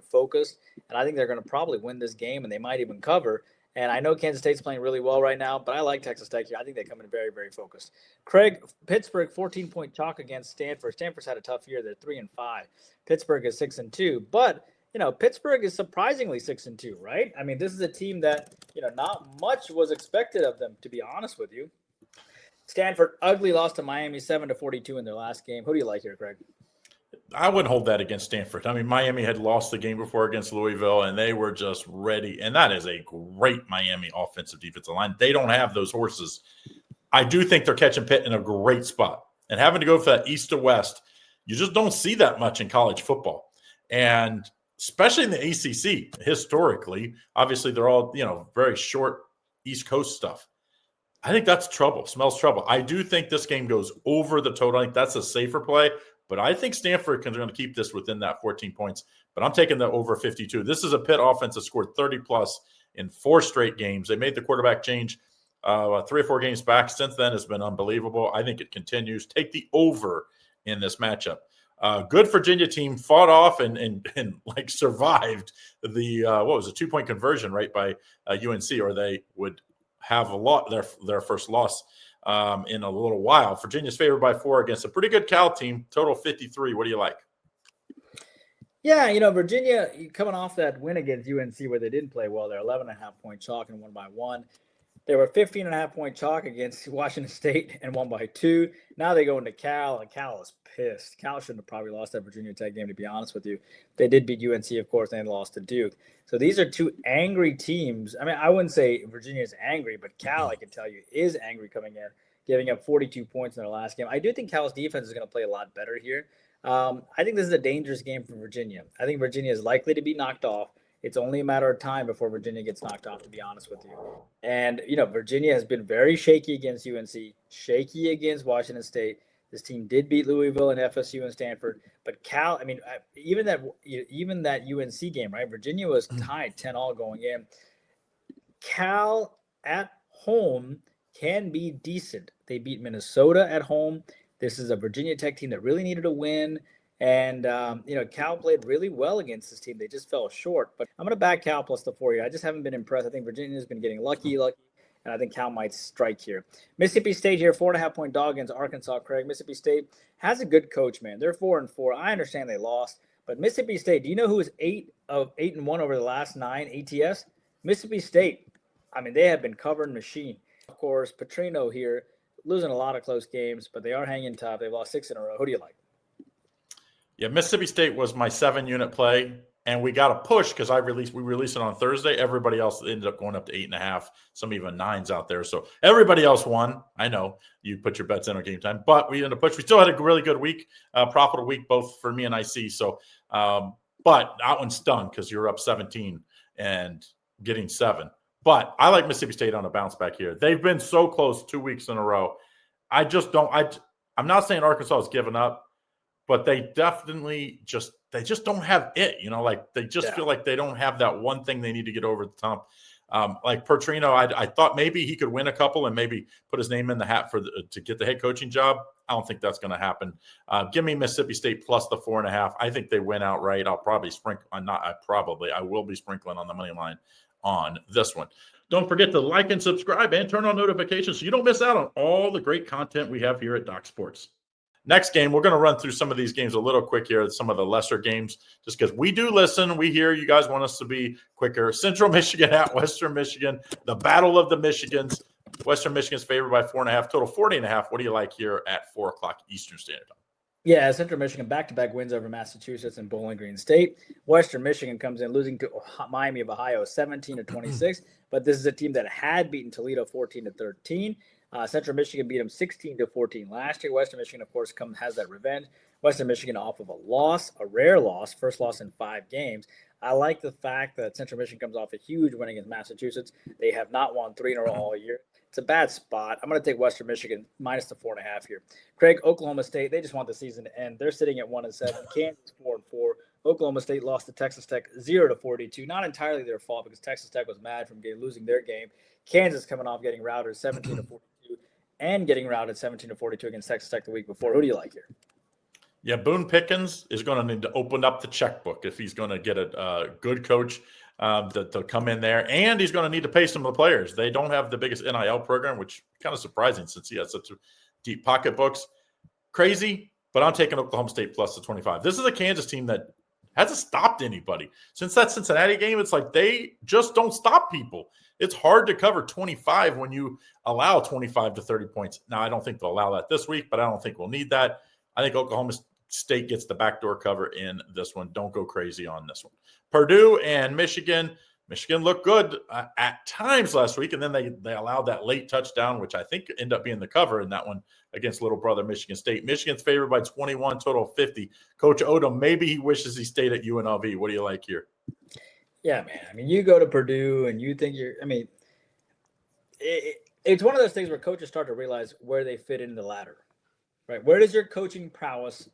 focused, and I think they're going to probably win this game, and they might even cover. And I know Kansas State's playing really well right now, but I like Texas Tech here. I think they come in very, very focused. Craig, Pittsburgh, 14-point chalk against Stanford. Stanford's had a tough year. They're 3-5. Pittsburgh is 6-2. But, Pittsburgh is surprisingly 6-2, right? This is a team that, not much was expected of them, to be honest with you. Stanford, ugly loss to Miami, 7-42 in their last game. Who do you like here, Craig? I wouldn't hold that against Stanford. Miami had lost the game before against Louisville, and they were just ready. And that is a great Miami offensive defensive line. They don't have those horses. I do think they're catching Pitt in a great spot. And having to go for that east to west, you just don't see that much in college football. And especially in the ACC, historically, obviously they're all, very short East Coast stuff. I think that's trouble. Smells trouble. I do think this game goes over the total. I think that's a safer play, but I think Stanford is going to keep this within that 14 points. But I'm taking the over 52. This is a Pitt offense that scored 30-plus in 4 straight games. They made the quarterback change 3 or 4 games back. Since then, it's been unbelievable. I think it continues. Take the over in this matchup. Good Virginia team fought off and like survived the 2-point conversion right by UNC, or they would have their first loss in a little while. Virginia's favored by 4 against a pretty good Cal team. Total 53. What do you like? Yeah, Virginia coming off that win against UNC where they didn't play well. They're 11.5-point chalk and won by 1. They were 15.5-point chalk against Washington State and won by 2. Now they go into Cal, and Cal is pissed. Cal shouldn't have probably lost that Virginia Tech game, to be honest with you. They did beat UNC, of course, and they lost to Duke. So these are 2 angry teams. I mean, I wouldn't say Virginia is angry, but Cal, I can tell you, is angry coming in, giving up 42 points in their last game. I do think Cal's defense is going to play a lot better here. I think this is a dangerous game for Virginia. I think Virginia is likely to be knocked off. It's only a matter of time before Virginia gets knocked off, to be honest with you. And, Virginia has been very shaky against UNC, shaky against Washington State. This team did beat Louisville and FSU and Stanford. But Cal, I mean, even that UNC game, right? Virginia was tied 10-all going in. Cal at home can be decent. They beat Minnesota at home. This is a Virginia Tech team that really needed a win. And, Cal played really well against this team. They just fell short. But I'm going to back Cal plus the 4 here. I just haven't been impressed. I think Virginia's been getting lucky. And I think Cal might strike here. Mississippi State here, 4.5-point dog against Arkansas. Craig, Mississippi State has a good coach, man. They're 4-4. I understand they lost. But Mississippi State, do you know who is 8-1 over the last 9 ATS? Mississippi State. I mean, they have been covering machine. Of course, Petrino here, losing a lot of close games, but they are hanging tough. They've lost 6 in a row. Who do you like? Yeah, Mississippi State was my 7-unit play, and we got a push because we released it on Thursday. Everybody else ended up going up to 8.5, some even 9s out there. So everybody else won. I know you put your bets in on Game Time, but we ended up push. We still had a really good week, profitable week, both for me and IC. So, but that one stung because you're up 17 and getting 7. But I like Mississippi State on a bounce back here. They've been so close 2 weeks in a row. I'm not saying Arkansas has given up, but they definitely just don't have it, they just feel like they don't have that one thing they need to get over the top. Like Petrino, I thought maybe he could win a couple and maybe put his name in the hat to get the head coaching job. I don't think that's going to happen. Give me Mississippi State plus the 4.5. I think they win outright. I'll probably I will be sprinkling on the money line on this one. Don't forget to like and subscribe and turn on notifications so you don't miss out on all the great content we have here at Doc Sports. Next game, we're going to run through some of these games a little quick here, some of the lesser games, just because we do listen. We hear you guys want us to be quicker. Central Michigan at Western Michigan, the battle of the Michigans. Western Michigan's favored by 4.5, total 40.5. What do you like here at 4 o'clock Eastern Standard Time? Yeah, Central Michigan back-to-back wins over Massachusetts and Bowling Green State. Western Michigan comes in losing to Miami of Ohio 17-26, but this is a team that had beaten Toledo 14-13. Central Michigan beat them 16-14 last year. Western Michigan, of course, has that revenge. Western Michigan off of a rare loss, first loss in 5 games. I like the fact that Central Michigan comes off a huge win against Massachusetts. They have not won 3 in a row all year. It's a bad spot. I'm going to take Western Michigan minus the 4.5 here. Craig, Oklahoma State, they just want the season to end. They're sitting at 1-7. Kansas 4-4. Oklahoma State lost to Texas Tech 0-42. Not entirely their fault because Texas Tech was mad from losing their game. Kansas coming off getting routed 17-42 and getting routed 17-42 against Texas Tech the week before. Who do you like here? Yeah, Boone Pickens is going to need to open up the checkbook if he's going to get a good coach to come in there. And he's going to need to pay some of the players. They don't have the biggest NIL program, which is kind of surprising since he has such deep pocketbooks. Crazy, but I'm taking Oklahoma State plus the 25. This is a Kansas team that hasn't stopped anybody. Since that Cincinnati game, it's like they just don't stop people. It's hard to cover 25 when you allow 25 to 30 points. Now, I don't think they'll allow that this week, but I don't think we'll need that. I think Oklahoma State gets the backdoor cover in this one. Don't go crazy on this one. Purdue and Michigan. Michigan looked good at times last week, and then they allowed that late touchdown, which I think ended up being the cover in that one against little brother Michigan State. Michigan's favored by 21, total 50. Coach Odom, maybe he wishes he stayed at UNLV. What do you like here? Yeah, man. I mean, you go to Purdue and you think It's one of those things where coaches start to realize where they fit in the ladder, right? Where does your coaching prowess,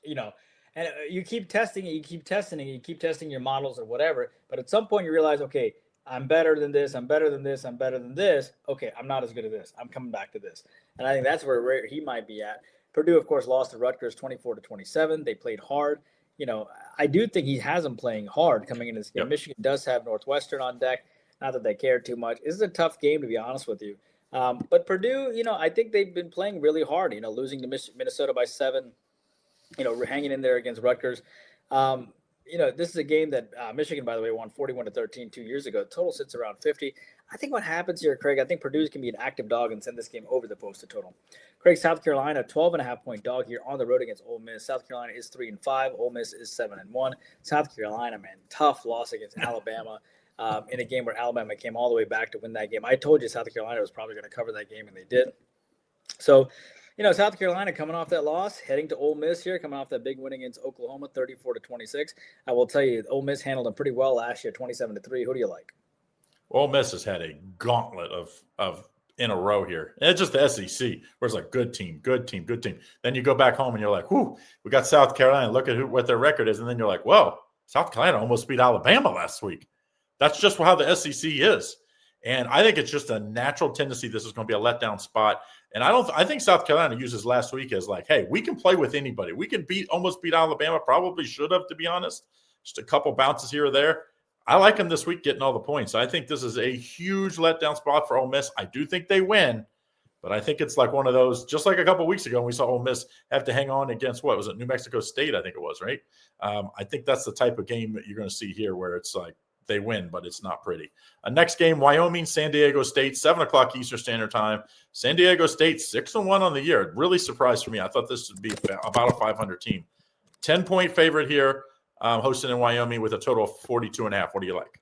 and you keep testing it, you keep testing it, you keep testing your models or whatever. But at some point you realize, okay, I'm better than this, I'm better than this, I'm better than this. Okay, I'm not as good at this. I'm coming back to this. And I think that's where he might be at. Purdue, of course, lost to Rutgers 24-27. They played hard. I do think he has them playing hard coming into this game. Yep. Michigan does have Northwestern on deck. Not that they care too much. This is a tough game, to be honest with you. But Purdue, I think they've been playing really hard, losing to Minnesota by 7, hanging in there against Rutgers. This is a game that Michigan, by the way, won 41-13 2 years ago. Total sits around 50. I think what happens here, Craig, I think Purdue can be an active dog and send this game over the posted total. Craig, South Carolina, 12.5-point dog here on the road against Ole Miss. South Carolina is 3-5. Ole Miss is 7-1. South Carolina, man, tough loss against Alabama in a game where Alabama came all the way back to win that game. I told you South Carolina was probably going to cover that game, and they did. So, South Carolina coming off that loss, heading to Ole Miss here, coming off that big win against Oklahoma, 34-26. I will tell you, Ole Miss handled them pretty well last year, 27-3. Who do you like? Ole Miss has had a gauntlet of in a row here. And it's just the SEC, where it's like good team. Then you go back home and you're like, whoo, we got South Carolina. Look at what their record is. And then you're like, whoa, South Carolina almost beat Alabama last week. That's just how the SEC is. And I think it's just a natural tendency this is going to be a letdown spot. And I think South Carolina uses last week as like, hey, we can play with anybody. We can almost beat Alabama. Probably should have, to be honest. Just a couple bounces here or there. I like them this week getting all the points. I think this is a huge letdown spot for Ole Miss. I do think they win, but I think it's like one of those, just like a couple of weeks ago when we saw Ole Miss have to hang on against, what was it, New Mexico State, I think it was, right? I think that's the type of game that you're going to see here where it's like they win, but it's not pretty. Next game, Wyoming, San Diego State, 7 o'clock Eastern Standard Time. San Diego State, 6-1 on the year. It really surprised me. I thought this would be about a 500 team. 10-point favorite here. Hosted in Wyoming with a total of 42.5. What do you like?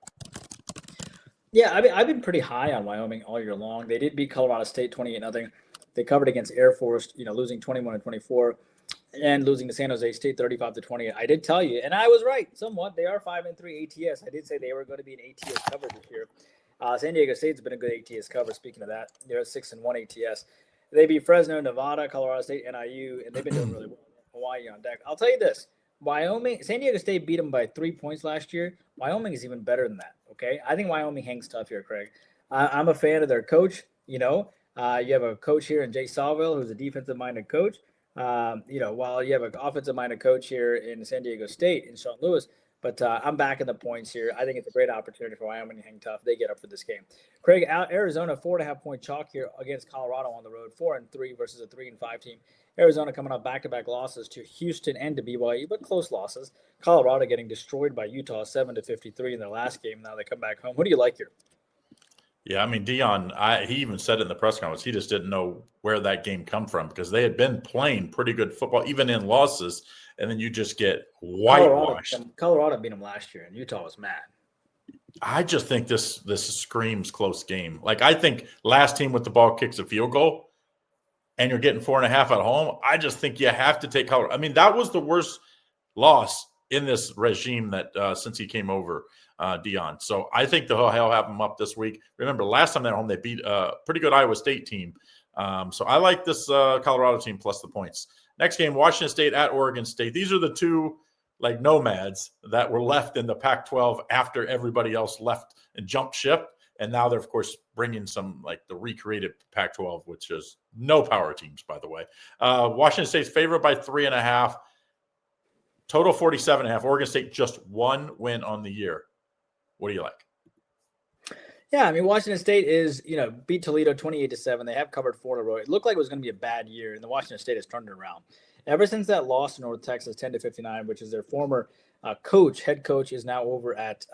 Yeah, I've been pretty high on Wyoming all year long. They did beat Colorado State 28-0. They covered against Air Force, losing 21-24, and losing to San Jose State 35-28. I did tell you, and I was right somewhat. They are 5-3 ATS. I did say they were going to be an ATS cover this year. San Diego State's been a good ATS cover. Speaking of that, they're a 6-1 ATS. They beat Fresno, Nevada, Colorado State, NIU, and they've been doing really well. Hawaii on deck. I'll tell you this. San Diego State beat them by 3 points last year. Wyoming is even better than that, okay? I think Wyoming hangs tough here, Craig. I'm a fan of their coach, you have a coach here in Jay Sawville, who's a defensive-minded coach. While you have an offensive-minded coach here in San Diego State in Sean Lewis. But I'm backing the points here. I think it's a great opportunity for Wyoming to hang tough. They get up for this game. Craig, Arizona, 4.5-point chalk here against Colorado on the road, 4-3 versus a 3-5 team. Arizona coming off back-to-back losses to Houston and to BYU, but close losses. Colorado getting destroyed by Utah 7-53 in their last game. Now they come back home. Who do you like here? Yeah, I mean, Deion, he even said it in the press conference. He just didn't know where that game come from because they had been playing pretty good football, even in losses, and then you just get whitewashed. Colorado beat them last year, and Utah was mad. I just think this screams close game. Like, I think last team with the ball kicks a field goal, and you're getting 4.5 at home. I just think you have to take Colorado. I mean, that was the worst loss in this regime that since he came over, Deion. So I think he'll have them up this week. Remember, last time they're home, they beat a pretty good Iowa State team. So I like this Colorado team plus the points. Next game, Washington State at Oregon State. These are the two like nomads that were left in the Pac-12 after everybody else left and jumped ship. And now they're, of course, bringing some like the recreated Pac-12, which is no power teams, by the way. Washington State's favored by 3.5. Total 47.5. Oregon State just 1 win on the year. What do you like? Yeah, I mean, Washington State is, beat Toledo 28-7. They have covered 4 in a row. It looked like it was going to be a bad year, and the Washington State has turned it around. Ever since that loss to North Texas 10-59, which is their former head coach is now over at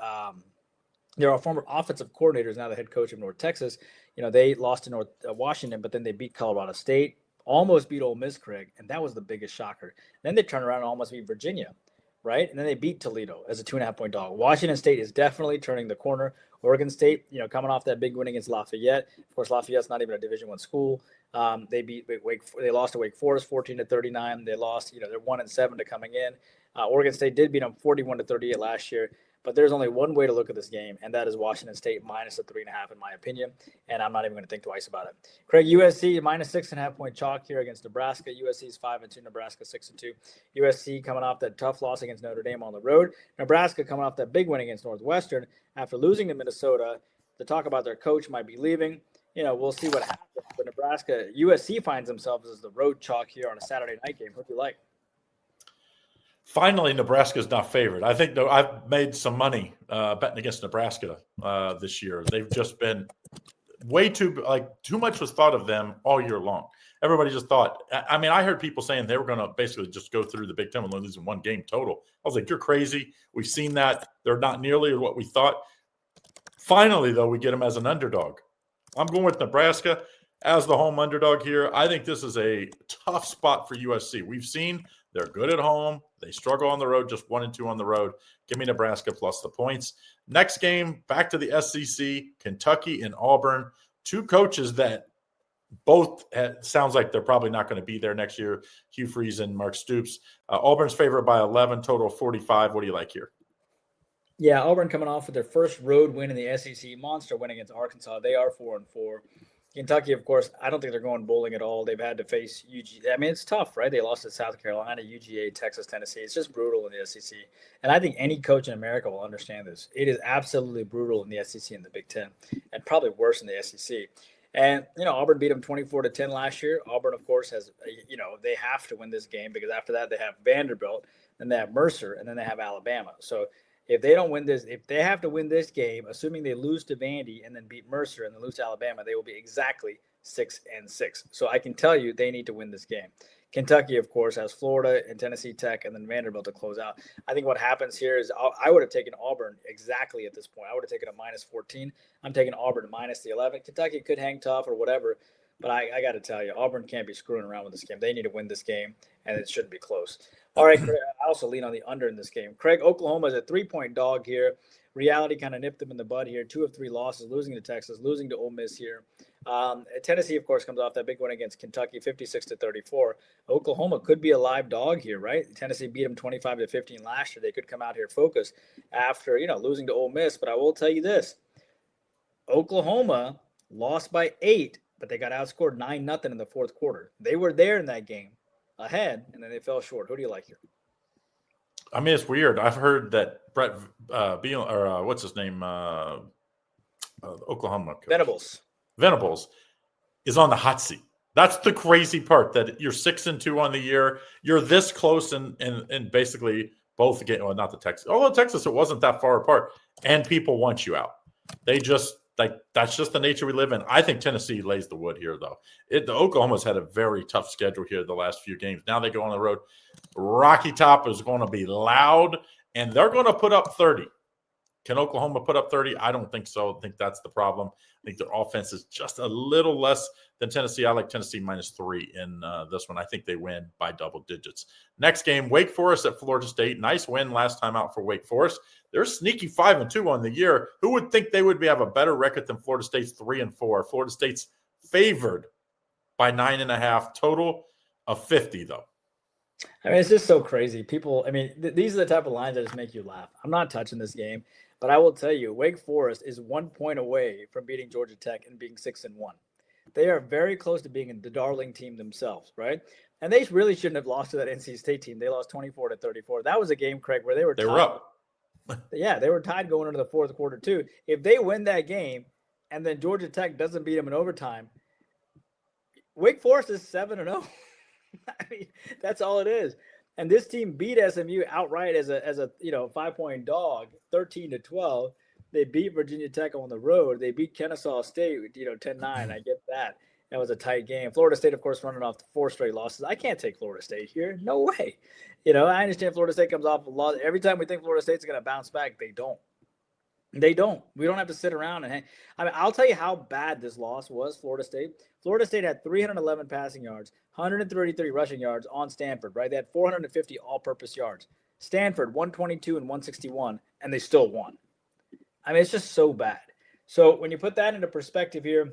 their former offensive coordinator is now the head coach of North Texas. They lost to North Washington, but then they beat Colorado State, almost beat Ole Miss, Craig, and that was the biggest shocker. Then they turned around and almost beat Virginia, right? And then they beat Toledo as a 2.5-point dog. Washington State is definitely turning the corner. Oregon State, coming off that big win against Lafayette. Of course, Lafayette's not even a Division I school. They lost to Wake Forest 14-39. They lost, they're 1-7 to coming in. Oregon State did beat them 41-38 last year. But there's only one way to look at this game, and that is Washington State minus the 3.5, in my opinion. And I'm not even going to think twice about it. Craig, USC minus 6.5 point chalk here against Nebraska. USC is 5-2, Nebraska 6-2. USC coming off that tough loss against Notre Dame on the road. Nebraska coming off that big win against Northwestern after losing to Minnesota. To talk about their coach might be leaving. We'll see what happens. But Nebraska, USC finds themselves as the road chalk here on a Saturday night game. What do you like? Finally, Nebraska's not favored. I think I've made some money betting against Nebraska this year. They've just been way too much was thought of them all year long. Everybody just thought. I mean, I heard people saying they were going to basically just go through the Big Ten and lose in one game total. I was like, you're crazy. We've seen that. They're not nearly what we thought. Finally, though, we get them as an underdog. I'm going with Nebraska as the home underdog here. I think this is a tough spot for USC. We've seen they're good at home. They struggle on the road, just 1-2 on the road. Give me Nebraska plus the points. Next game, back to the SEC, Kentucky and Auburn. Two coaches that both sounds like they're probably not going to be there next year, Hugh Freeze and Mark Stoops. Auburn's favored by 11, total 45. What do you like here? Yeah, Auburn coming off with their first road win in the SEC, monster win against Arkansas. They are 4-4. Kentucky, of course, I don't think they're going bowling at all. They've had to face UGA. I mean, it's tough, right? They lost to South Carolina, UGA, Texas, Tennessee. It's just brutal in the SEC. And I think any coach in America will understand this. It is absolutely brutal in the SEC and the Big Ten, and probably worse in the SEC. And, Auburn beat them 24-10 last year. Auburn, of course, has, they have to win this game because after that they have Vanderbilt, then they have Mercer, and then they have Alabama. So if they don't win this, if they have to win this game, assuming they lose to Vandy and then beat Mercer and then lose to Alabama, they will be exactly 6-6. So I can tell you they need to win this game. Kentucky, of course, has Florida and Tennessee Tech and then Vanderbilt to close out. I think what happens here is I would have taken Auburn exactly at this point. I would have taken a minus 14. I'm taking Auburn minus the 11. Kentucky could hang tough or whatever, but I got to tell you, Auburn can't be screwing around with this game. They need to win this game, and it shouldn't be close. All right, Craig, I also lean on the under in this game. Craig, Oklahoma is a 3-point dog here. Reality kind of nipped them in the bud here. 2 of 3 losses, losing to Texas, losing to Ole Miss here. Tennessee, of course, comes off that big one against Kentucky, 56-34. Oklahoma could be a live dog here, right? Tennessee beat them 25-15 last year. They could come out here focused after, losing to Ole Miss. But I will tell you this. Oklahoma lost by 8, but they got outscored 9-0 in the fourth quarter. They were there in that game ahead, and then they fell short. Who do you like here? I mean, it's weird. I've heard that Beal, or what's his name, Oklahoma coach. Venables is on the hot seat. That's the crazy part, that you're 6-2 on the year. You're this close in basically both games. Well, not the Texas. Although Texas, it wasn't that far apart, and people want you out. They just that's just the nature we live in. I think Tennessee lays the wood here, though. The Oklahoma's had a very tough schedule here the last few games. Now they go on the road. Rocky Top is going to be loud, and they're going to put up 30. Can Oklahoma put up 30? I don't think so. I think that's the problem. I think their offense is just a little less than Tennessee. I like Tennessee -3 in this one. I think they win by double digits. Next game, Wake Forest at Florida State. Nice win last time out for Wake Forest. They're sneaky 5-2 on the year. Who would think they would have a better record than Florida State's 3-4? Florida State's favored by 9.5, total of 50, though. I mean, it's just so crazy. People, these are the type of lines that just make you laugh. I'm not touching this game, but I will tell you, Wake Forest is 1 point away from beating Georgia Tech and being 6-1. They are very close to being the darling team themselves, right? And they really shouldn't have lost to that NC State team. They lost 24-34. That was a game, Craig, where they were up. Yeah, they were tied going into the fourth quarter too. If they win that game and then Georgia Tech doesn't beat them in overtime, Wake Forest is 7-0. I mean, that's all it is. And this team beat SMU outright as a 5-point dog, 13-12. They beat Virginia Tech on the road. They beat Kennesaw State, 10-9. I get that. That was a tight game. Florida State, of course, running off 4 straight losses. I can't take Florida State here. No way. I understand Florida State comes off a loss. Every time we think Florida State's going to bounce back, they don't. They don't. We don't have to sit around and hang. I'll tell you how bad this loss was, Florida State. Florida State had 311 passing yards, 133 rushing yards on Stanford, right? They had 450 all-purpose yards. Stanford, 122 and 161, and they still won. It's just so bad. So when you put that into perspective here,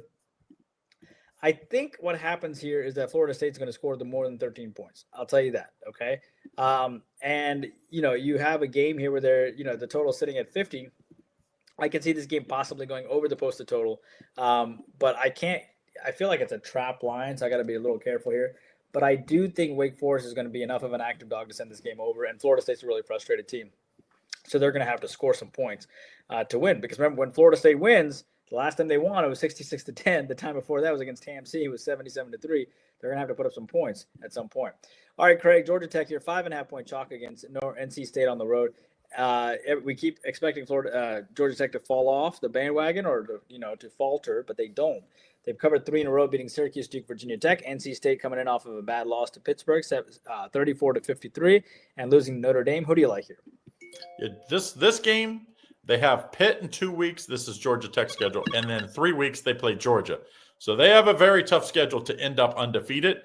I think what happens here is that Florida State's going to score more than 13 points. I'll tell you that, okay? And, you have a game here where the total is sitting at 50. I can see this game possibly going over the posted total. But I feel like it's a trap line, so I got to be a little careful here. But I do think Wake Forest is going to be enough of an active dog to send this game over, and Florida State's a really frustrated team. So they're going to have to score some points to win. Because remember, when Florida State wins, the last time they won, it was 66-10. The time before that was against TMC. It was 77-3. They're going to have to put up some points at some point. All right, Craig, Georgia Tech here, 5.5-point chalk against NC State on the road. We keep expecting Georgia Tech to fall off the bandwagon or to falter, but they don't. They've covered 3 in a row, beating Syracuse, Duke, Virginia Tech. NC State coming in off of a bad loss to Pittsburgh, 34-53, and losing to Notre Dame. Who do you like here? Yeah, this game, they have Pitt in 2 weeks. This is Georgia Tech's schedule. And then 3 weeks, they play Georgia. So they have a very tough schedule to end up undefeated.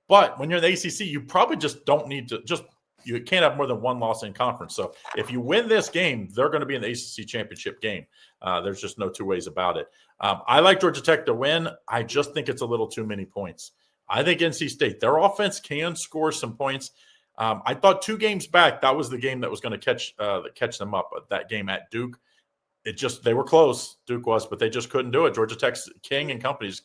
But when you're in the ACC, you probably just don't need to you can't have more than one loss in conference. So if you win this game, they're going to be in the ACC championship game. There's just no two ways about it. I like Georgia Tech to win. I just think it's a little too many points. I think NC State, their offense can score some points. I thought 2 games back, that was the game that was going to catch them up. That game at Duke, they were close, Duke was, but they just couldn't do it. Georgia Tech's King and companies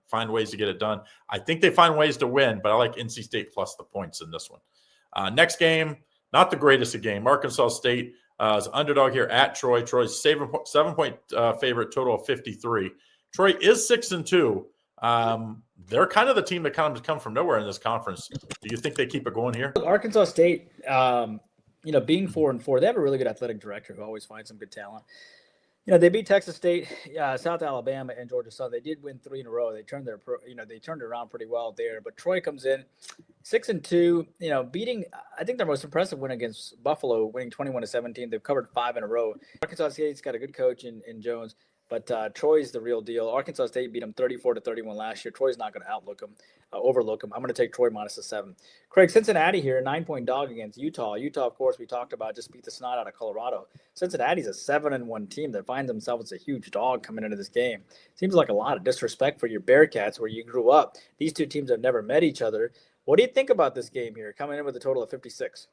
find ways to get it done. I think they find ways to win, but I like NC State plus the points in this one. Next game, not the greatest of game. Arkansas State is underdog here at Troy. Troy's 7-point favorite, total of 53. Troy is 6-2. They're kind of the team that kind of come from nowhere in this conference. Do you think they keep it going here? Arkansas State, being 4-4, they have a really good athletic director who always finds some good talent. They beat Texas State, South Alabama, and Georgia Southern. They did win 3 in a row. They turned they turned it around pretty well there. But Troy comes in 6-2. Beating, I think, their most impressive win against Buffalo, winning 21-17. They've covered 5 in a row. Arkansas State's got a good coach in Jones, but Troy's the real deal. Arkansas State beat them 34-31 last year. Troy's not going to overlook them. I'm going to take Troy minus the 7. Craig, Cincinnati here, a 9-point dog against Utah. Utah, of course, we talked about, just beat the snot out of Colorado. Cincinnati's a 7-1 team that finds themselves as a huge dog coming into this game. Seems like a lot of disrespect for your Bearcats where you grew up. These two teams have never met each other. What do you think about this game here, coming in with a total of 56?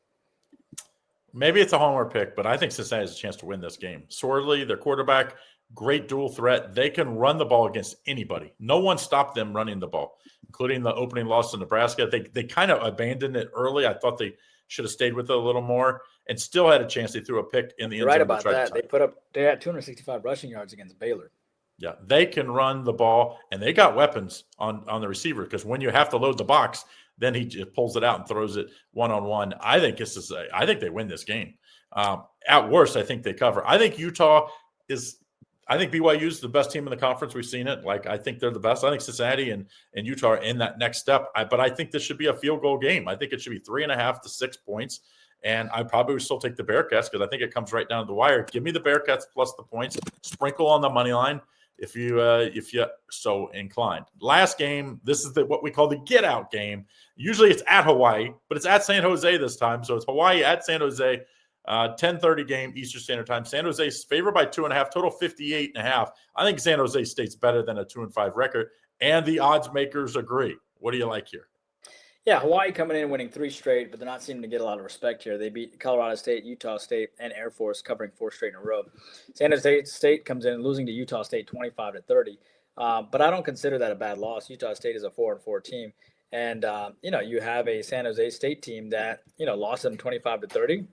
Maybe it's a homer pick, but I think Cincinnati has a chance to win this game. Swordley, their quarterback, great dual threat. They can run the ball against anybody. No one stopped them running the ball, including the opening loss to Nebraska. They kind of abandoned it early. I thought they should have stayed with it a little more and still had a chance. They threw a pick in the end zone. Right about that. They had 265 rushing yards against Baylor. Yeah, they can run the ball, and they got weapons on the receiver because when you have to load the box, then he just pulls it out and throws it one-on-one. I think they win this game. At worst, I think they cover. I think BYU is the best team in the conference. We've seen it. I think they're the best. I think Cincinnati and Utah are in that next step. But I think this should be a field goal game. I think it should be 3.5 to 6 points. And I probably would still take the Bearcats because I think it comes right down to the wire. Give me the Bearcats plus the points. Sprinkle on the money line if you so inclined. Last game, this is what we call the get-out game. Usually it's at Hawaii, but it's at San Jose this time. So it's Hawaii at San Jose. 10:30 game Eastern Standard Time. San Jose's favored by 2.5, total 58.5. I think San Jose State's better than a 2-5 record, and the odds makers agree. What do you like here? Yeah, Hawaii coming in winning 3 straight, but they're not seeming to get a lot of respect here. They beat Colorado State, Utah State, and Air Force, covering 4 straight in a row. San Jose State comes in losing to Utah State 25-30, but I don't consider that a bad loss. Utah State is a 4-4 team, and you have a San Jose State team that lost them 25-30.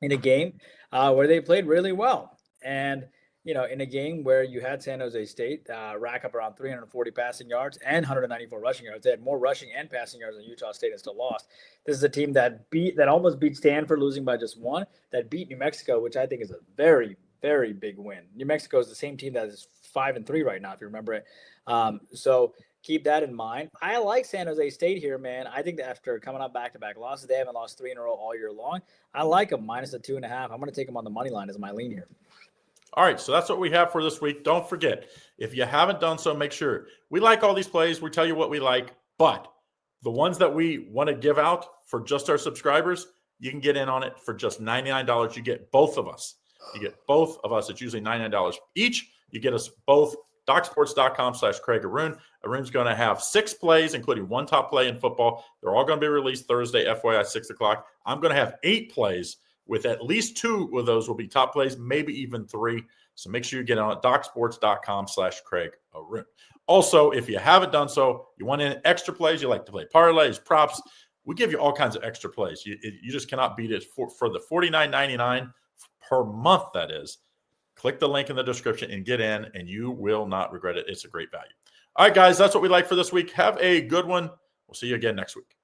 In a game where they played really well. And, in a game where you had San Jose State rack up around 340 passing yards and 194 rushing yards. They had more rushing and passing yards than Utah State and still lost. This is a team that almost beat Stanford, losing by just 1, that beat New Mexico, which I think is a very, very big win. New Mexico is the same team that is 5-3 right now, if you remember it. So keep that in mind. I like San Jose State here, man. I think that after coming up back-to-back losses, they haven't lost 3 in a row all year long. I like them minus the 2.5. I'm going to take them on the money line as my lean here. All right, so that's what we have for this week. Don't forget, if you haven't done so, make sure. We like all these plays. We tell you what we like, but the ones that we want to give out for just our subscribers, you can get in on it for just $99. You get both of us. It's usually $99 each. You get us both DocSports.com/Craig Arun. Arun's going to have 6 plays, including 1 top play in football. They're all going to be released Thursday, FYI, 6 o'clock. I'm going to have 8 plays, with at least 2 of those will be top plays, maybe even 3. So make sure you get on DocSports.com/Craig Arun. Also, if you haven't done so, you want in extra plays, you like to play parlays, props, we give you all kinds of extra plays. You just cannot beat it for the $49.99 per month, that is. Click the link in the description and get in, and you will not regret it. It's a great value. All right, guys, that's what we like for this week. Have a good one. We'll see you again next week.